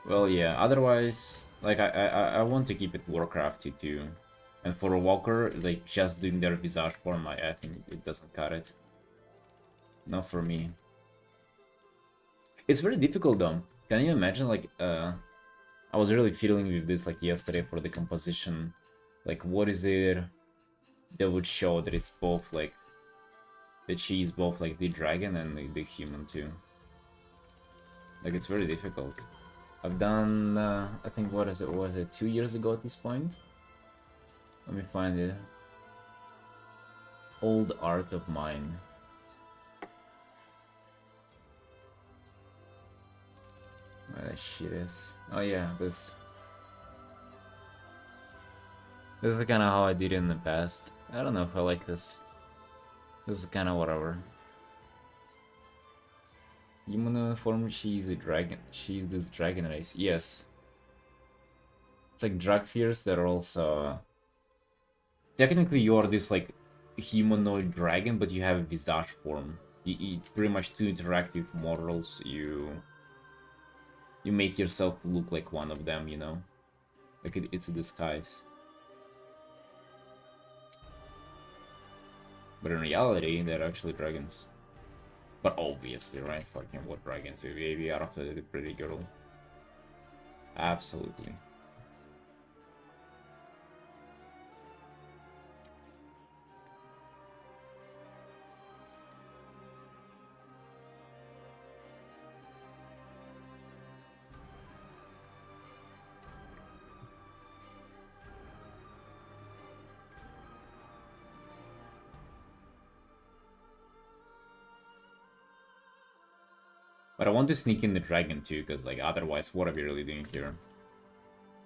Well, yeah, otherwise, like, I want to keep it Warcrafty too. And for a Walker, like, just doing their Visage form, I think it doesn't cut it. Not for me. It's very difficult though. Can you imagine, like, I was really feeling with this, like, yesterday for the composition. Like, what is it that would show that it's both, like, that she is both, like, the dragon and the human too? Like, it's very difficult. I've done, I think, was it 2 years ago at this point? Let me find it. Old art of mine. Where that shit is. Oh yeah, this. This is kind of how I did it in the past. I don't know if I like this. This is kind of whatever. Human form, she's a dragon. She's this dragon race. Yes. It's like Dragfears that are also... Technically you are this like humanoid dragon, but you have a visage form. You pretty much to interact with mortals, you make yourself look like one of them, you know? Like it's a disguise. But in reality, they're actually dragons. But obviously, right? Fucking what dragons? We are after the pretty girl. Absolutely. But I want to sneak in the dragon too, because like otherwise, what are we really doing here?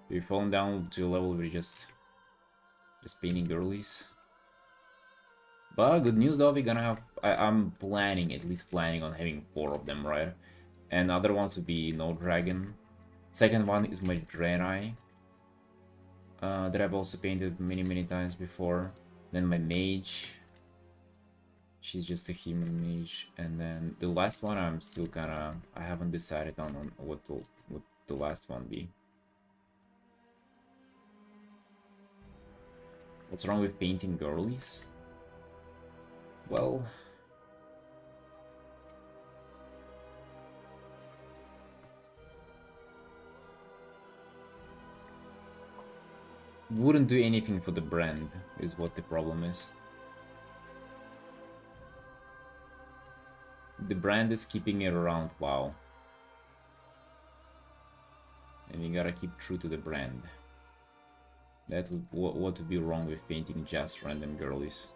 We've fallen down to a level where we're just painting girlies. But good news though, we're gonna have... I'm planning, at least planning on having 4 of them, right? And other ones would be no dragon. Second one is my Draenei. That I've also painted many times before. Then my mage. She's just a human mage. And then the last one I'm still kinda... I haven't decided on what the last one be. What's wrong with painting girlies? Well... wouldn't do anything for the brand, is what the problem is. The brand is keeping it around WoW. And you gotta keep true to the brand. That would what would be wrong with painting just random girlies?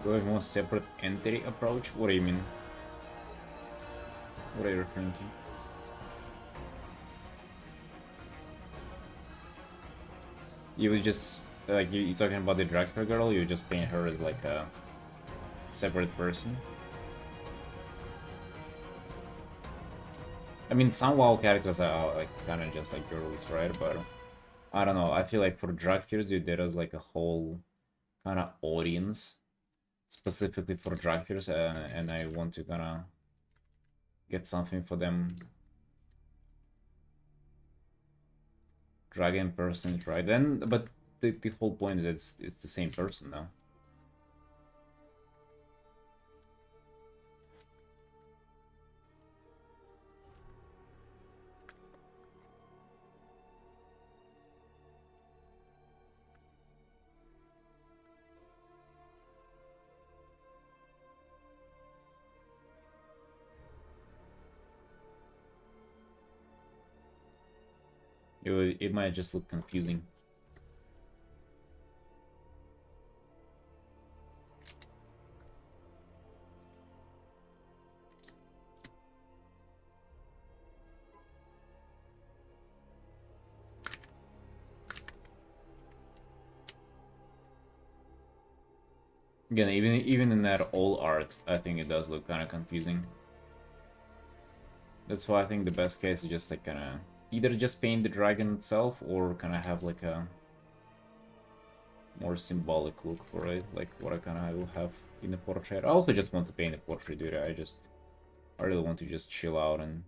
Going more separate entity approach? What do you mean? What are you referring to? You would just like you talking about the director girl? You just paint her as like a separate person. I mean, some WoW characters are like kind of just like girlies, right? But I don't know. I feel like for drag fears, you did as like a whole kind of audience specifically for drag fears, and I want to kind of get something for them. Dragon person, right? Then, but the whole point is it's the same person now. It might just look confusing. Again, even in that old art, I think it does look kind of confusing. That's why I think the best case is just like kind of either just paint the dragon itself or kind of have like a more symbolic look for it, like what I kind of will have in the portrait. I also just want to paint the portrait, dude. I really want to just chill out and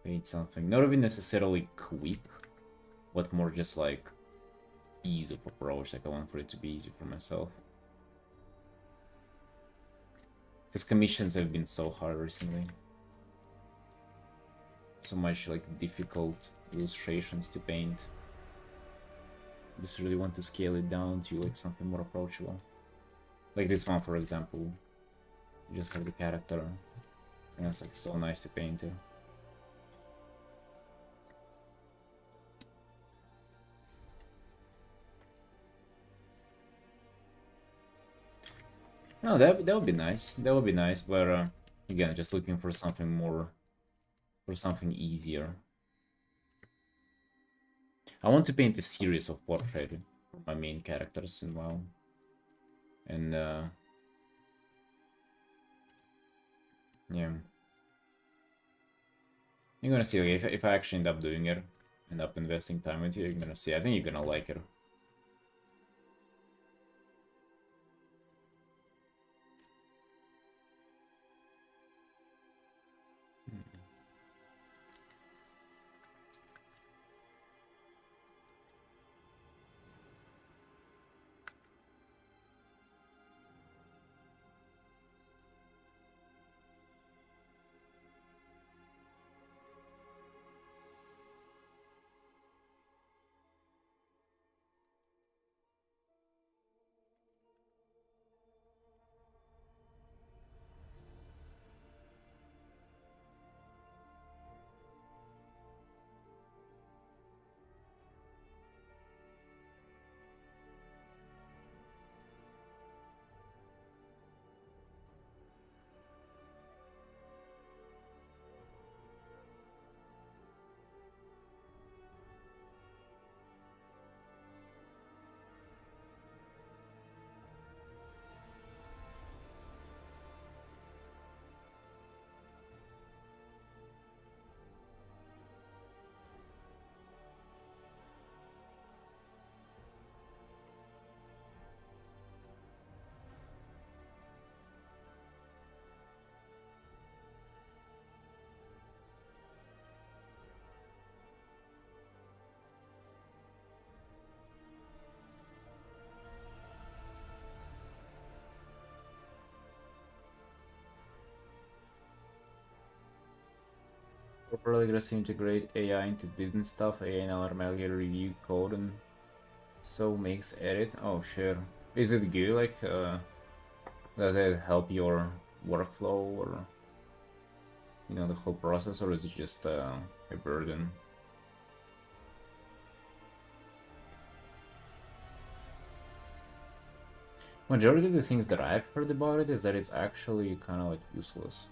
paint something. Not even necessarily quick, but more just like ease of approach. Like I want for it to be easy for myself. Because commissions have been so hard recently. So much like difficult illustrations to paint. Just really want to scale it down to like something more approachable. Like this one, for example. You just have the character, and it's like so nice to paint it. No, that would be nice. That would be nice, but again, just looking for something more, for something easier. I want to paint a series of portraits for my main characters in WoW, and yeah, you're gonna see. Like, if I actually end up doing it, end up investing time into it, you're gonna see. I think you're gonna like it. Properly aggressive integrate AI into business stuff. AI now automatically review code and so makes edit. Oh shit. Is it good? Like, does it help your workflow or, you know, the whole process, or is it just a burden? Majority of the things that I've heard about it is that it's actually kind of like useless.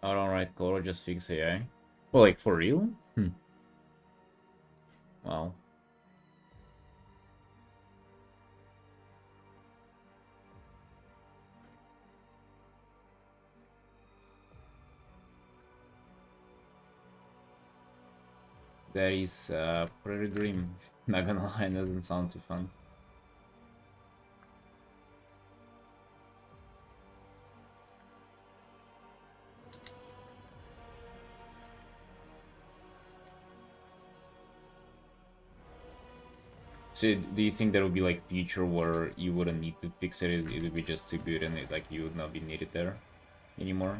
Alright, color just fix AI. Well, like for real? Wow. That is pretty grim. Not gonna lie, doesn't sound too fun. So do you think there will be like future where you wouldn't need to fix it? It would be just too good and it, like you would not be needed there anymore?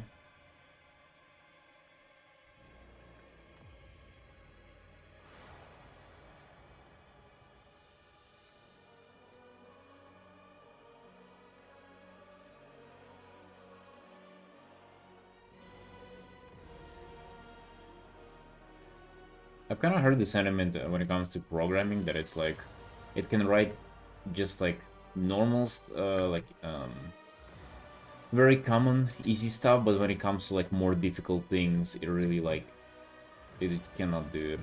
I've kind of heard the sentiment when it comes to programming that it's like it can write just like normal, very common, easy stuff, but when it comes to like more difficult things, it really like it cannot do it.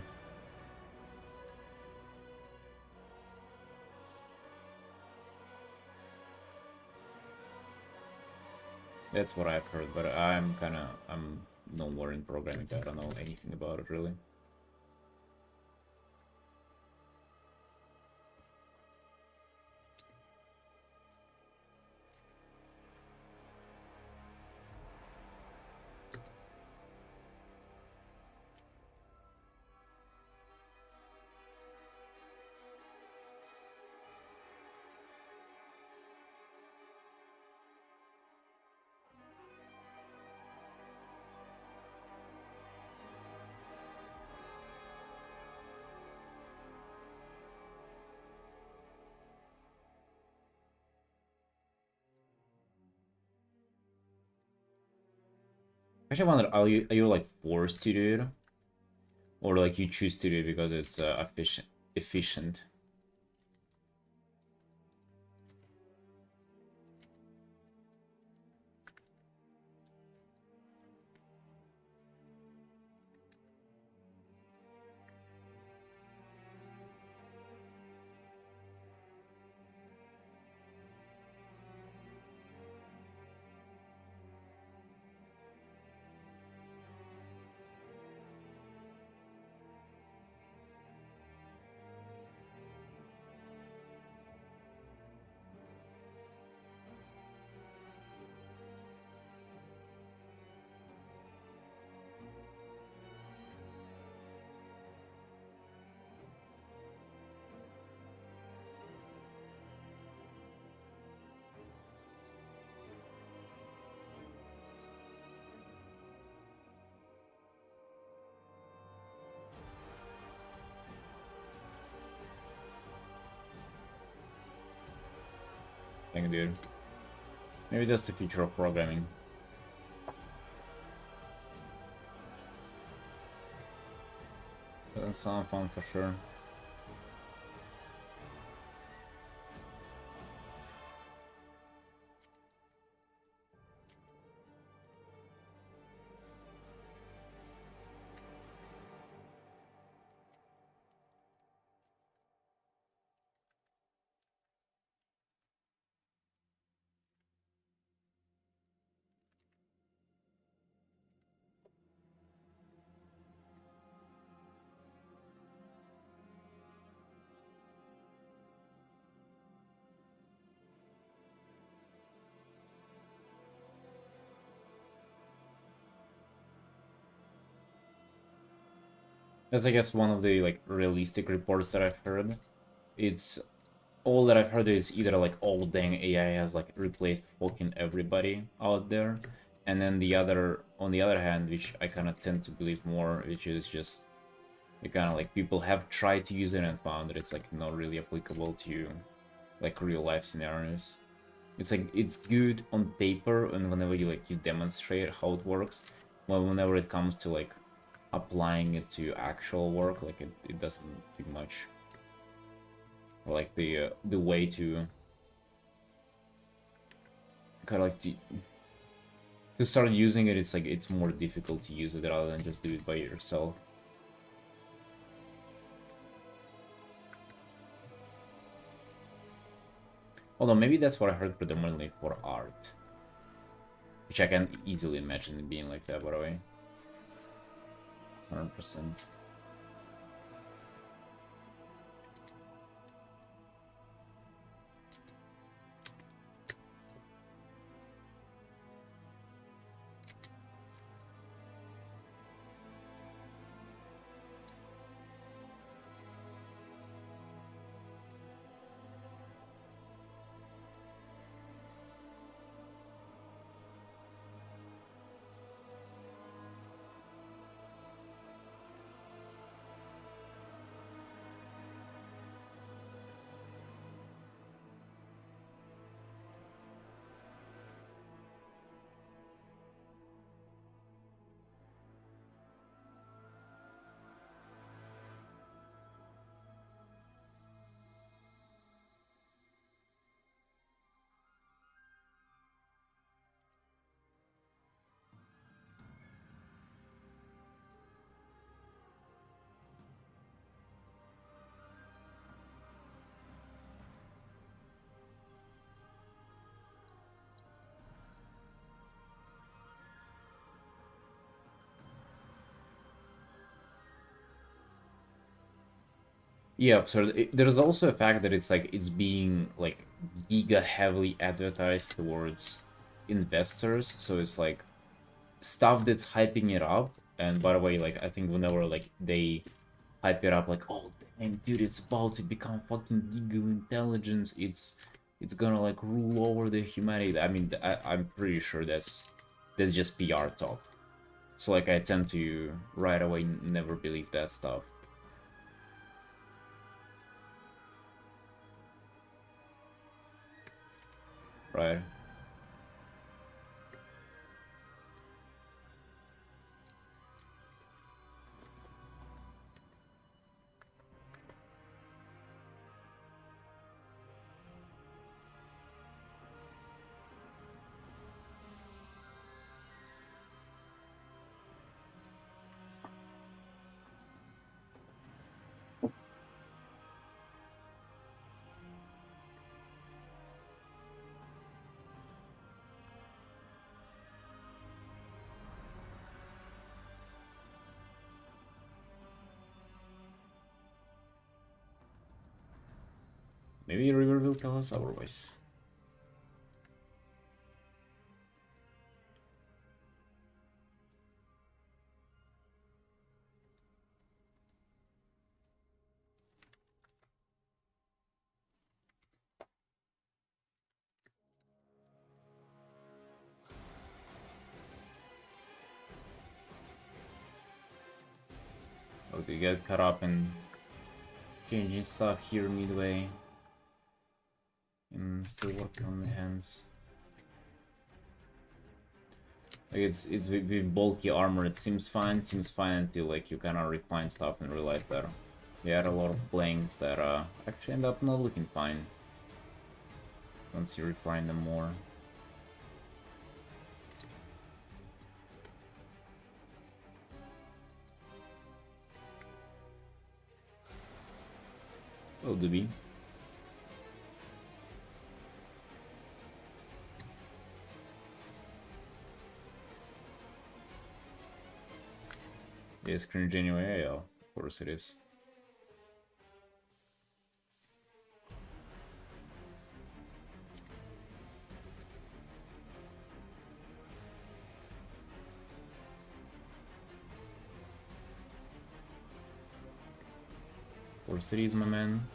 That's what I've heard, but I'm no more in programming. I don't know anything about it really. Actually, I wonder, are you like forced to do it, or like you choose to do it because it's efficient? Thank you, dude. Maybe that's the future of programming. Doesn't sound fun for sure. That's, I guess, one of the like realistic reports that I've heard. It's all that I've heard is either like all dang AI has like replaced fucking everybody out there, and then the other, on the other hand, which I kind of tend to believe more, which is just the kind of like people have tried to use it and found that it's like not really applicable to like real life scenarios. It's like it's good on paper and whenever you demonstrate how it works, but whenever it comes to like applying it to actual work, like it doesn't do much. Like the way to kind of like to start using it, it's like it's more difficult to use it rather than just do it by yourself. Although maybe that's what I heard predominantly for art, which I can easily imagine it being like that, by the way. 100%. Yeah, so there's also a fact that it's like it's being like giga heavily advertised towards investors, so it's like stuff that's hyping it up. And by the way, like I think whenever like they hype it up, like, oh damn dude, it's about to become fucking giga intelligence, it's gonna like rule over the humanity. I mean, I'm pretty sure that's just PR talk. So like I tend to right away never believe that stuff. Right? Maybe River will tell us otherwise. Or do you get caught up in changing stuff here midway and still working on the hands? Like it's with bulky armor, it seems fine until like you kind of refine stuff and realize that you had a lot of blanks that actually end up not looking fine once you refine them more. Oh, Doobie. It's cringe anyway, yeah, of course it is. Of course it is, my man.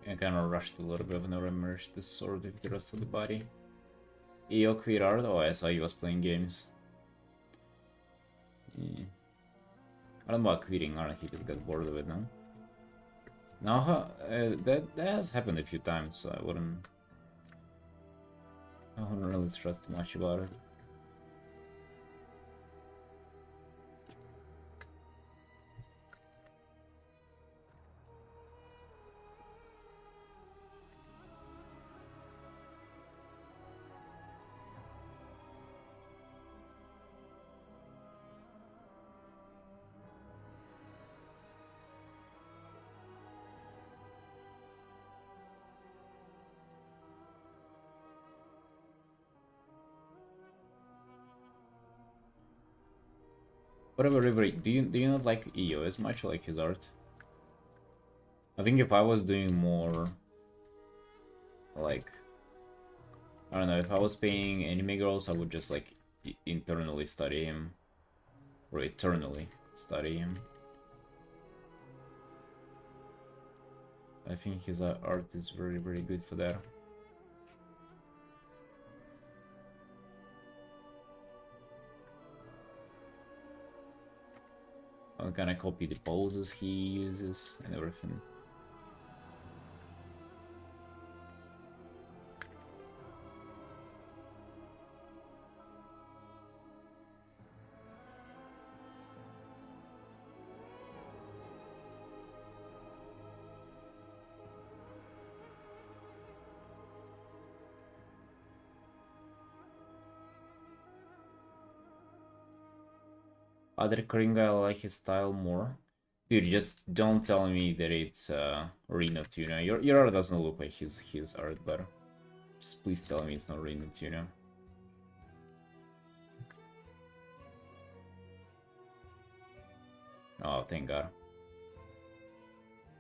I kind of rushed a little bit when I merged the sword with the rest of the body. EO quit art? Oh, I saw he was playing games. Yeah. I don't know about quitting art, he just got bored of it now. No, that has happened a few times, so I wouldn't really stress too much about it. Whatever, River, do you not like EO as much, like his art? I think if I was doing more, like, I don't know, if I was paying anime girls, I would just like internally study him, or eternally study him. I think his art is very, very good for that. I'll kind of copy the poses he uses and everything. Other Korean guy, I like his style more. Dude, just don't tell me that it's Reno Tuna. Your art doesn't look like his art, but just please tell me it's not Reno Tuna. Oh, thank God.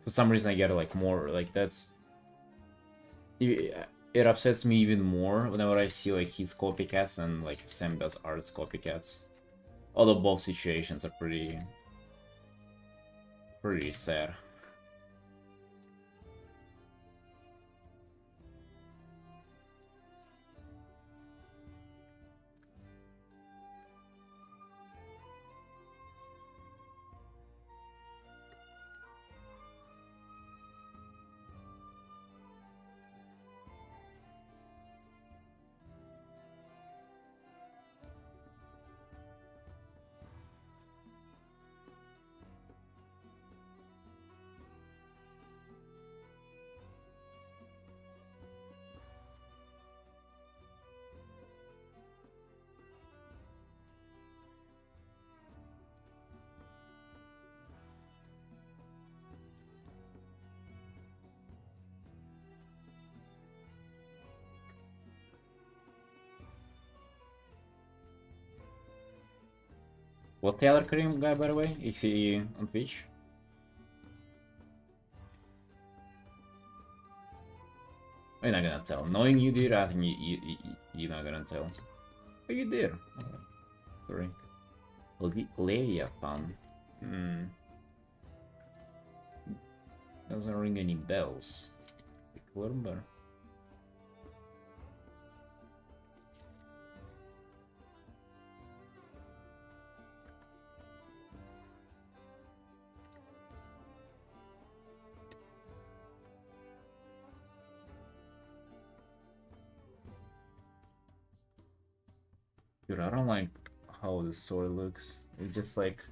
For some reason, I get like more like that's. It upsets me even more whenever I see like his copycats and like Sam does art's copycats. Although both situations are pretty sad. What's the other Korean guy, by the way? Is he on Twitch? You're not gonna tell. Knowing you did, I think you're not gonna tell. But you did. Oh, sorry. Leviathan. Doesn't ring any bells. But dude, I don't like how the sword looks. It's just like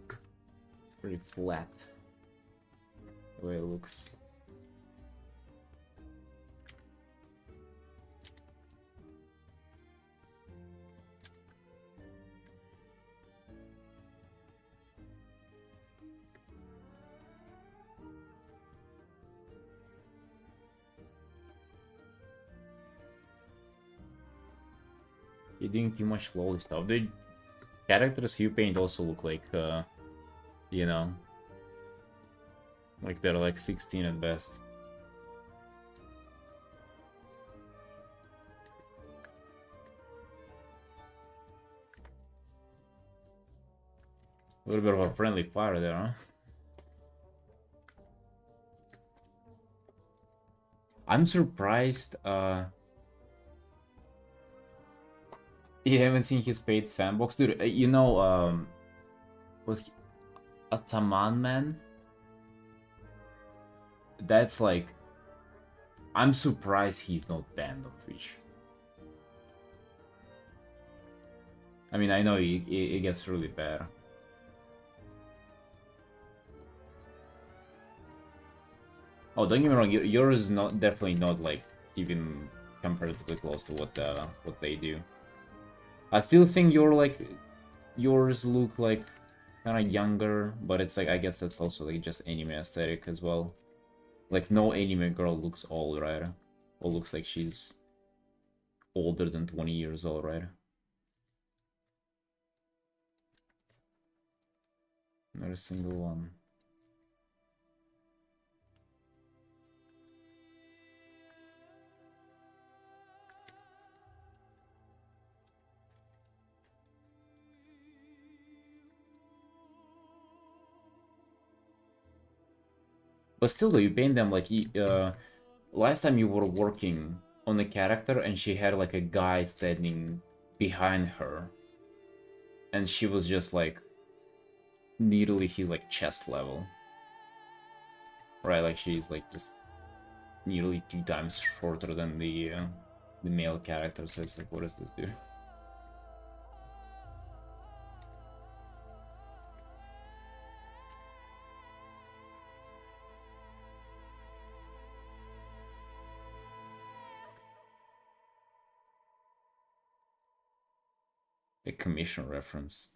it's pretty flat the way it looks. You're doing too much lolly stuff. The characters you paint also look like, you know, like they're like 16 at best. A little bit of a friendly fire there, huh? I'm surprised you haven't seen his paid fan box. Dude, you know, was Ataman Man? That's like... I'm surprised he's not banned on Twitch. I mean, I know it gets really bad. Oh, don't get me wrong, yours is not definitely not like even comparatively close to what they do. I still think yours look like kind of younger, but it's like I guess that's also like just anime aesthetic as well. Like no anime girl looks old, right? Or looks like she's older than 20 years old, right? Not a single one. But still though, you paint them like last time you were working on a character and she had like a guy standing behind her and she was just like nearly his like chest level, right? Like she's like just nearly 2 times shorter than the male character. So it's like, what does this do? A commission reference.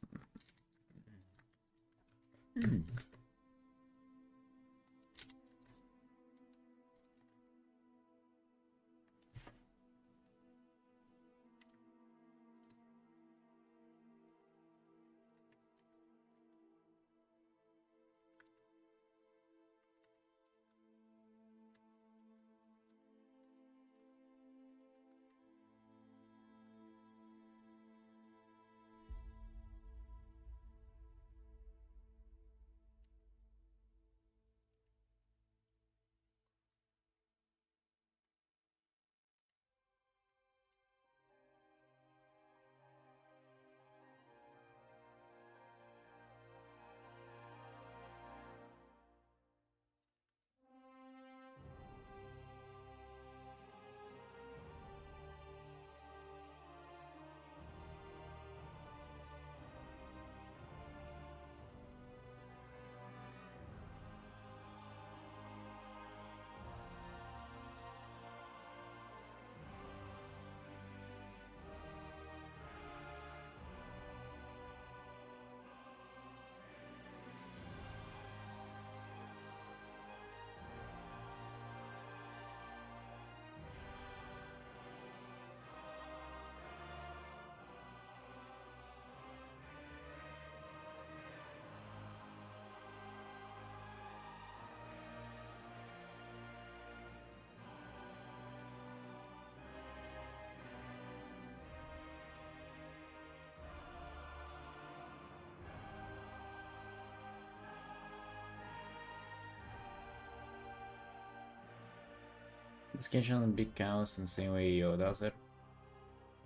Sketching on big cows in the same way Yo does it.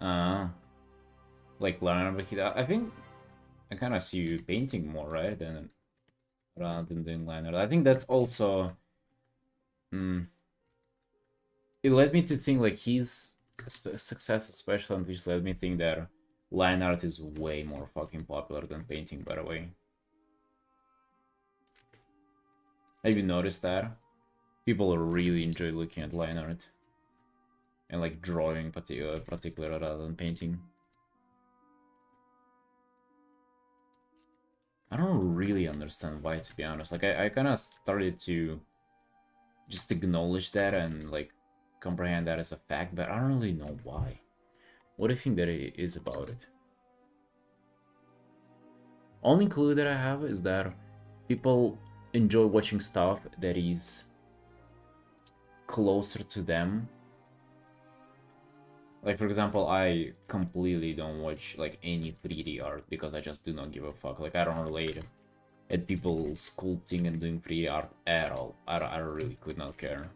Uh, like Leonardo I think I kind of see you painting more, right? Than rather than doing liner. I think that's also. It led me to think like his success, especially on Twitch, led me think that line art is way more fucking popular than painting. By the way, have you noticed that? People really enjoy looking at line art and like drawing particular rather than painting. I don't really understand why, to be honest. Like I kind of started to just acknowledge that and like comprehend that as a fact, but I don't really know why. What do you think that it is about it? Only clue that I have is that people enjoy watching stuff that is closer to them. Like, for example, I completely don't watch like any 3D art because I just do not give a fuck. Like, I don't relate at people sculpting and doing 3D art at all. I really could not care.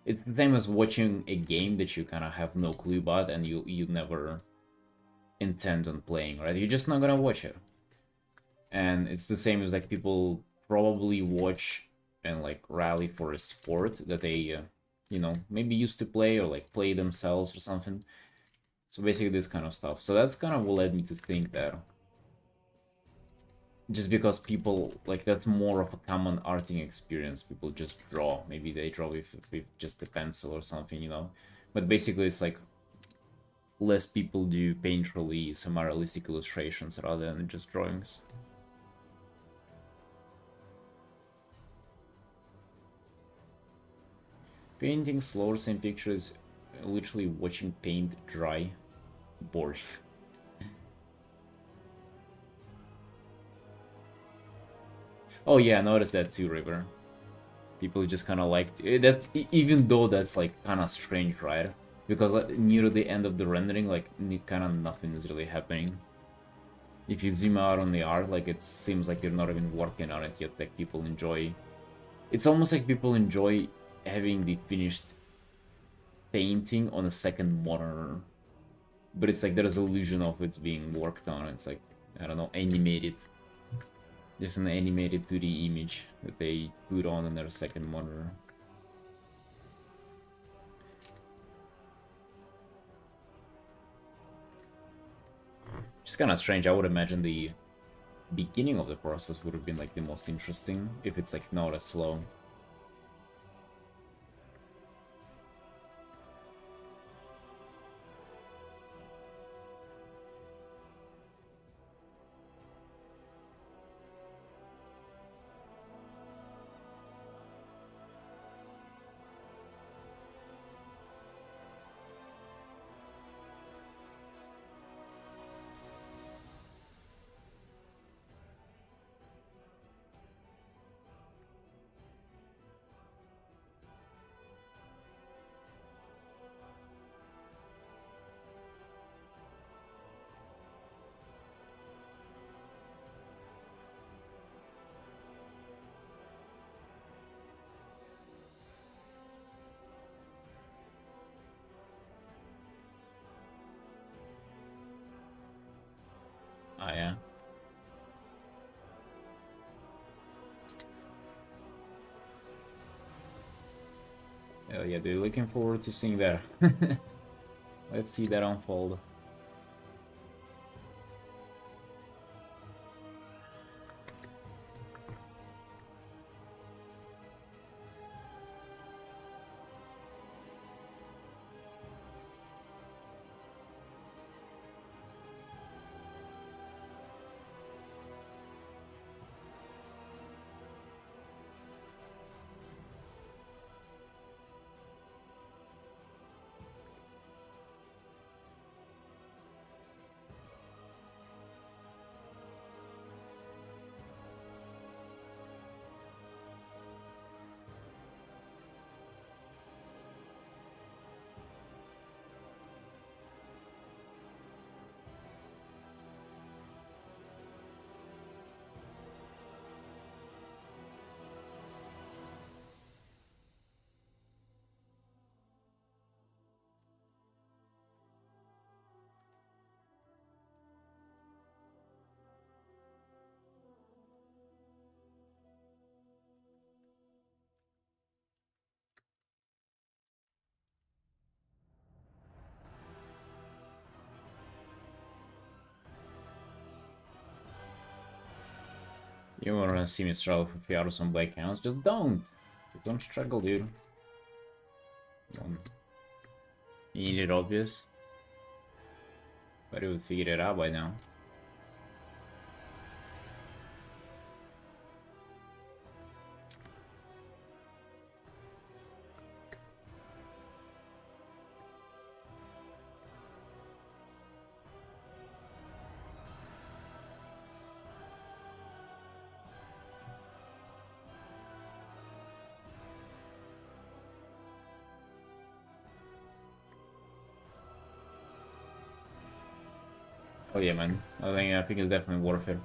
It's the same as watching a game that you kind of have no clue about and you never intend on playing, right? You're just not gonna watch it. And it's the same as like people probably watch and like rally for a sport that they you know, maybe used to play or like play themselves or something. So basically this kind of stuff. So that's kind of what led me to think that just because people like that's more of a common arting experience. People just draw. Maybe they draw with just a pencil or something, you know. But basically it's like less people do painterly semi-realistic illustrations rather than just drawings. Painting slower same pictures, literally watching paint dry, boring. Oh yeah, I noticed that too, River. People just kind of liked that, even though that's like kind of strange, right? Because like, near the end of the rendering, like kind of nothing is really happening. If you zoom out on the art, like it seems like you're not even working on it yet. Like people enjoy. It's almost like people enjoy having the finished painting on a second monitor, but it's like there's illusion of it's being worked on. It's like, I don't know, animated, just an animated 2D image that they put on their second monitor. It's kind of strange. I would imagine the beginning of the process would have been like the most interesting if it's like not as slow. Ah, yeah. Hell yeah, dude. Looking forward to seeing that. Let's see that unfold. You wanna see me struggle for 3 hours on Black Hounds? Just don't! Just don't struggle, dude. You need it obvious? But it would figure it out by now. Oh yeah, man. I think it's definitely worth it.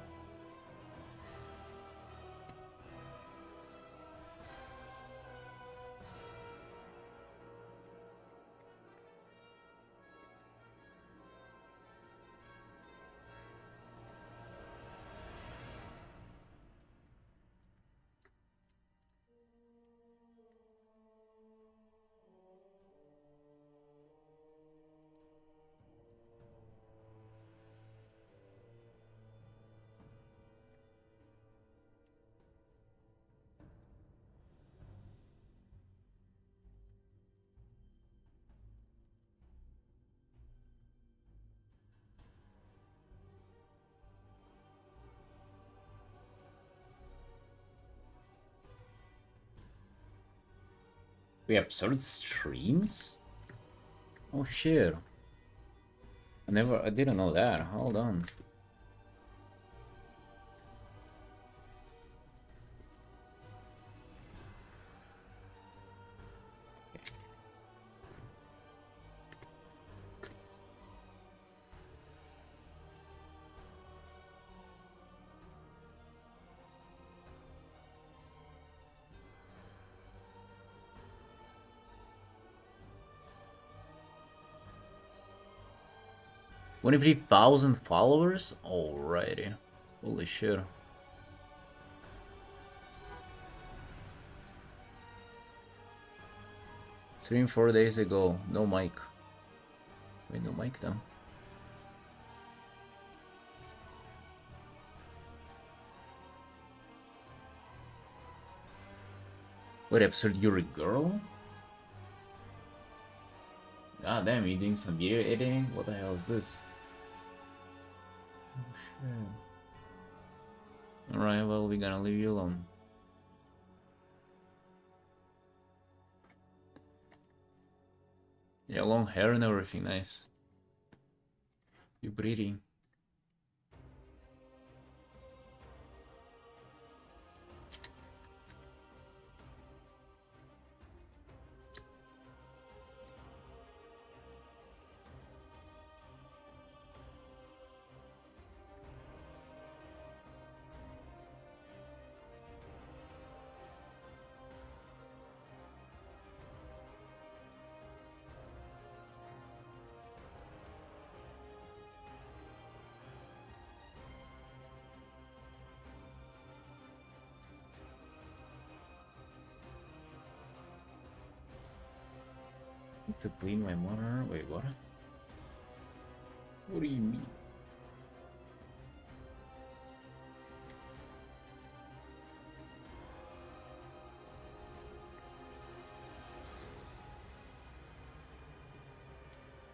We absurd streams? Oh shit. I didn't know that. Hold on. $23,000 followers? Alrighty. Holy shit. Stream 4 days ago. No mic. Wait, no mic though. Wait, absurd, you're a girl? God damn, you doing some video editing? What the hell is this? Oh shit. Alright, well, we're gonna leave you alone. Yeah, long hair and everything, nice. You pretty. To clean my monitor? Wait, what? What do you mean?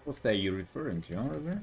What's that you referring to, Oliver?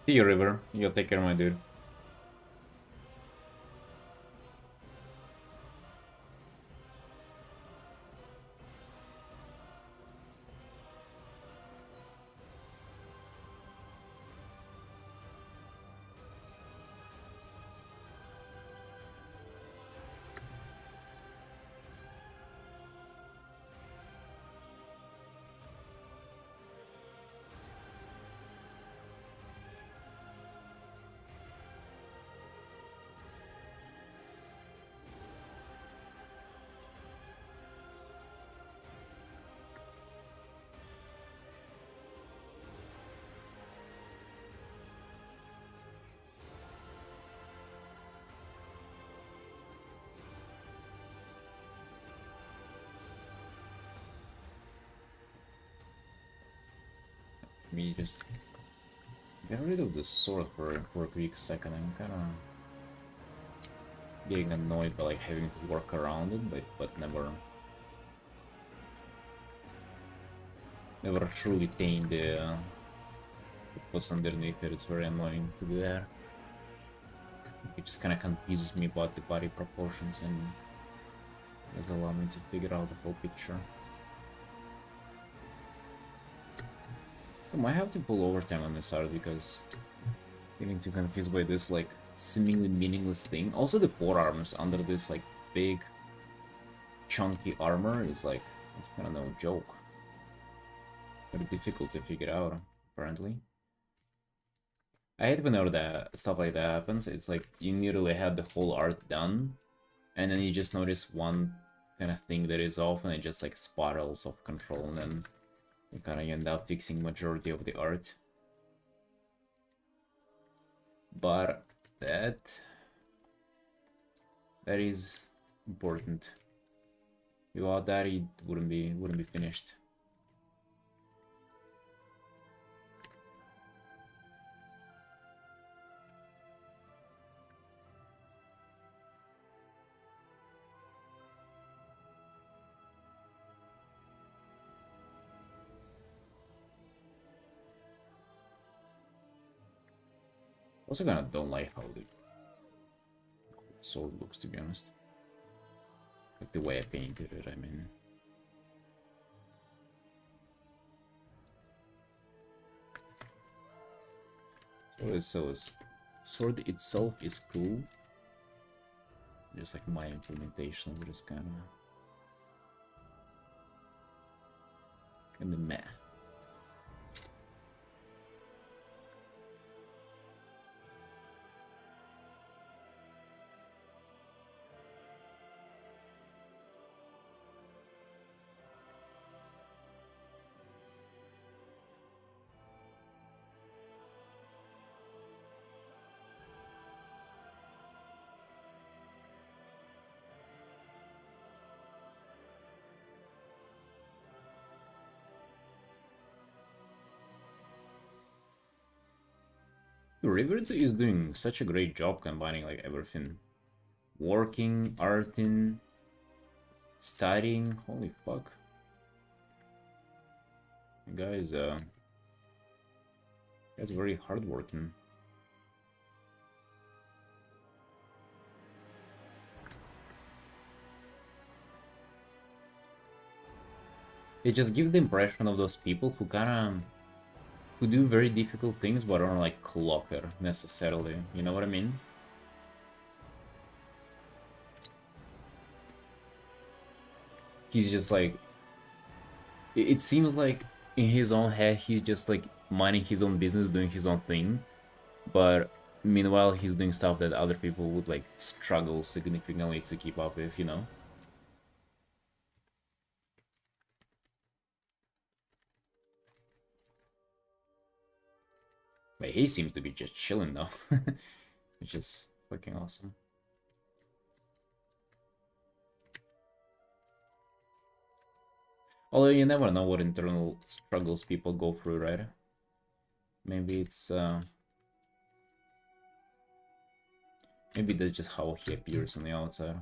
See you, River. You'll take care, my dude. Me just get rid of the sword for a quick second. I'm kind of getting annoyed by like having to work around it, but never truly tame the what's underneath it. It's very annoying to do that. It just kind of confuses me about the body proportions and doesn't allow me to figure out the whole picture. I might have to pull overtime on this art because getting too confused by this like seemingly meaningless thing. Also the forearms under this like big chunky armor is like, it's kind of no joke. Very difficult to figure out, apparently. I hate whenever that stuff like that happens. It's like you nearly had the whole art done, and then you just notice one kind of thing that is off, and it just like spirals off control, and then you kind of end up fixing majority of the art. But that is important. Without that, it wouldn't be finished. Also, kind of don't like how the sword looks, to be honest. Like the way I painted it, I mean. So sword itself is cool. Just like my implementation of it is kind of meh. River is doing such a great job combining like everything. Working, arting, studying, holy fuck. Guys, guy's very hardworking. They just give the impression of those people who do very difficult things but aren't like clocker necessarily, you know what I mean? He's just like, it seems like in his own head he's just like minding his own business, doing his own thing, but meanwhile he's doing stuff that other people would like struggle significantly to keep up with, you know? But he seems to be just chilling though, which is fucking awesome. Although you never know what internal struggles people go through, right? Maybe it's maybe that's just how he appears on the outside.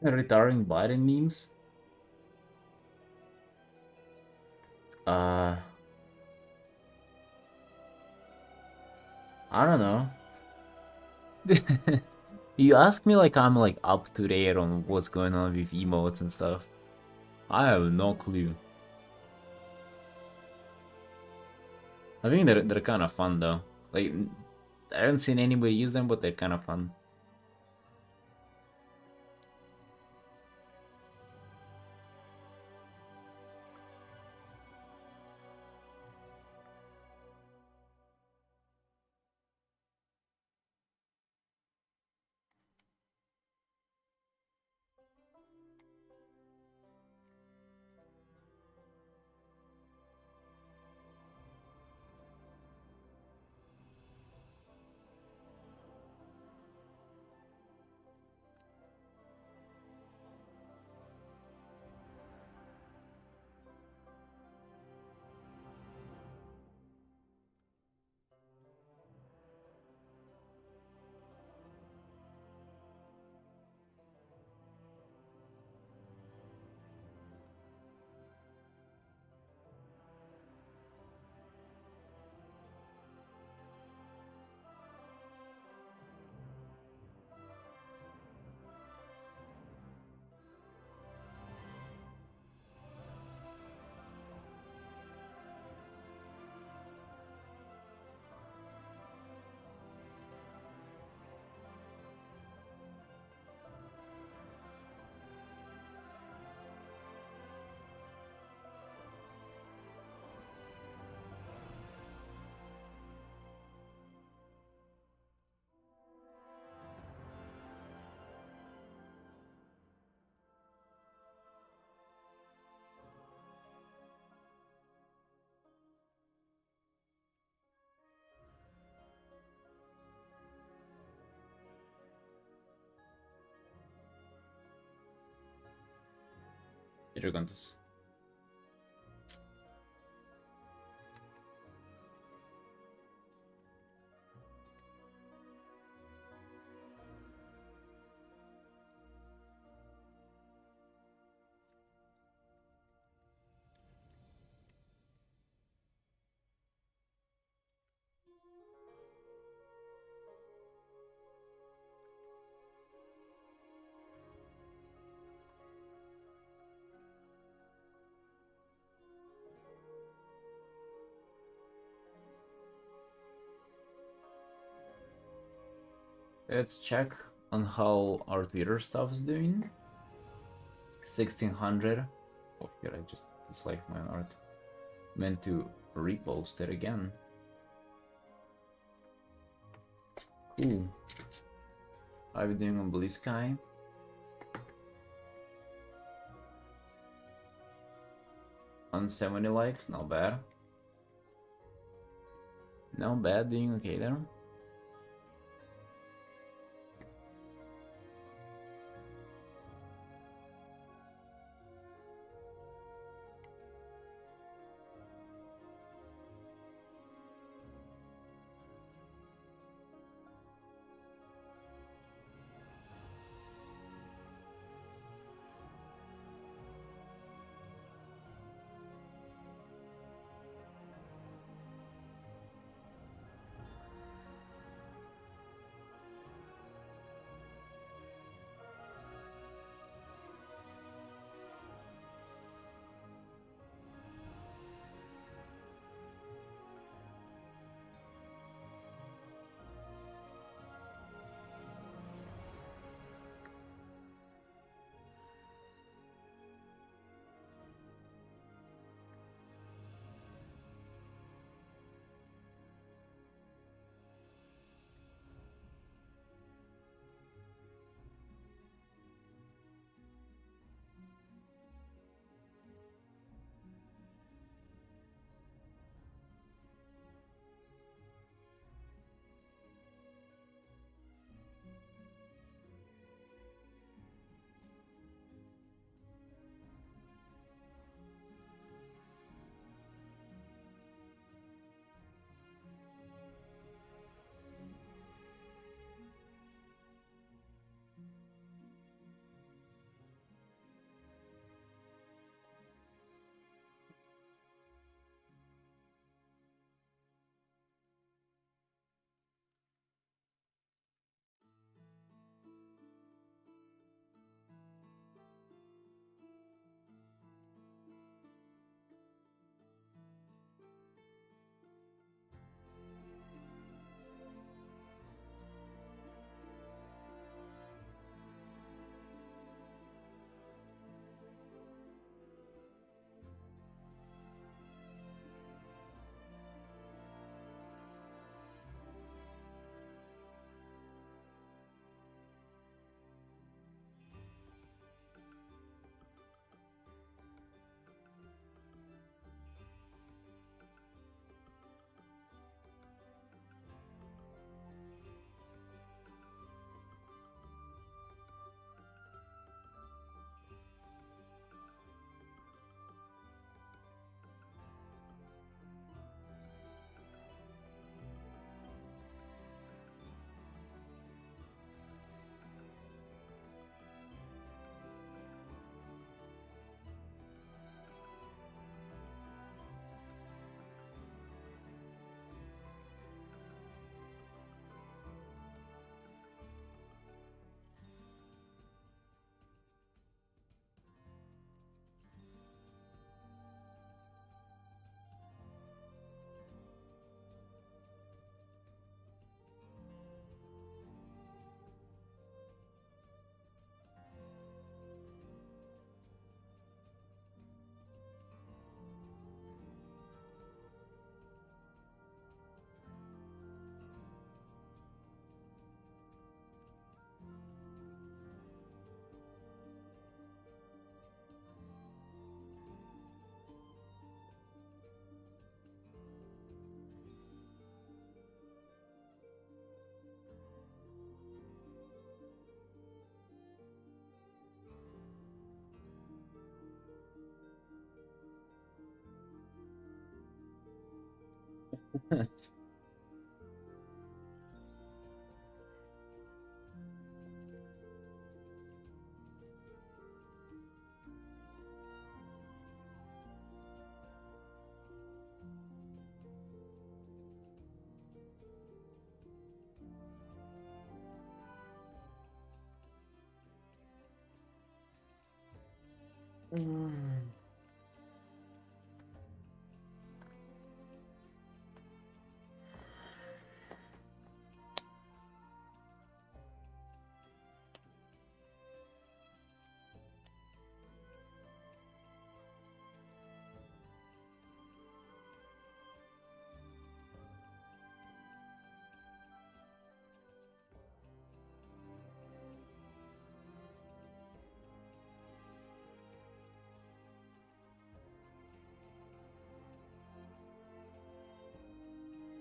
Retarding Biden memes? Uh, I don't know. You ask me like I'm like up to date on what's going on with emotes and stuff. I have no clue. I think they're kind of fun though. Like I haven't seen anybody use them, but they're kind of fun. Dragons. Let's check on how our Twitter stuff is doing. 1600. Oh, here I just disliked my art. Meant to repost it again. Cool. How are we doing on Blue Sky? On 70 likes, not bad. Not bad, doing okay there.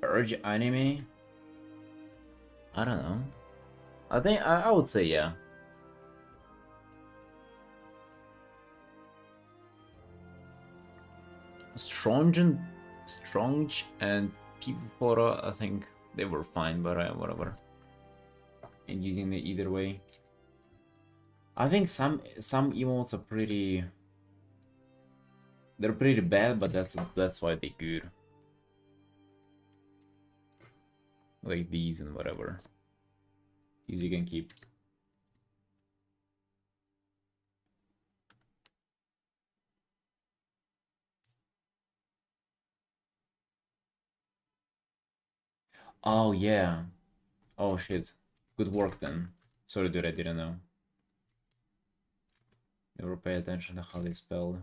Urge anime? I don't know. I think I would say yeah. Strange and people photo, I think they were fine, but whatever. And using it either way. I think some emotes are pretty. They're pretty bad, but that's why they're good. Like these and whatever. These you can keep. Oh yeah. Oh shit. Good work then. Sorry dude, I didn't know. Never pay attention to how they spell.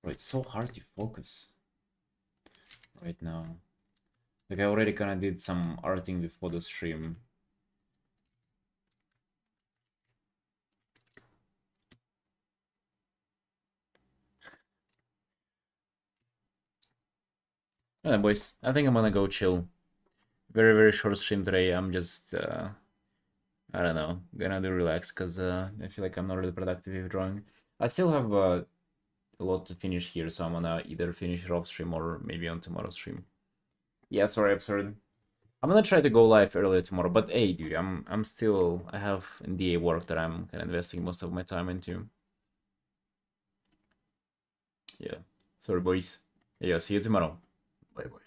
Bro, it's so hard to focus right now. Like I already kinda did some arting before the stream. Yeah, boys, I think I'm gonna go chill. Very, very short stream today. I'm just, I don't know, gonna do relax because I feel like I'm not really productive with drawing. I still have a lot to finish here, so I'm gonna either finish it off stream or maybe on tomorrow's stream. Yeah, sorry, absurd. I'm gonna try to go live earlier tomorrow, but hey, dude, I'm still, I have NDA work that I'm kind of investing most of my time into. Yeah, sorry, boys. Yeah, see you tomorrow. Bye bye.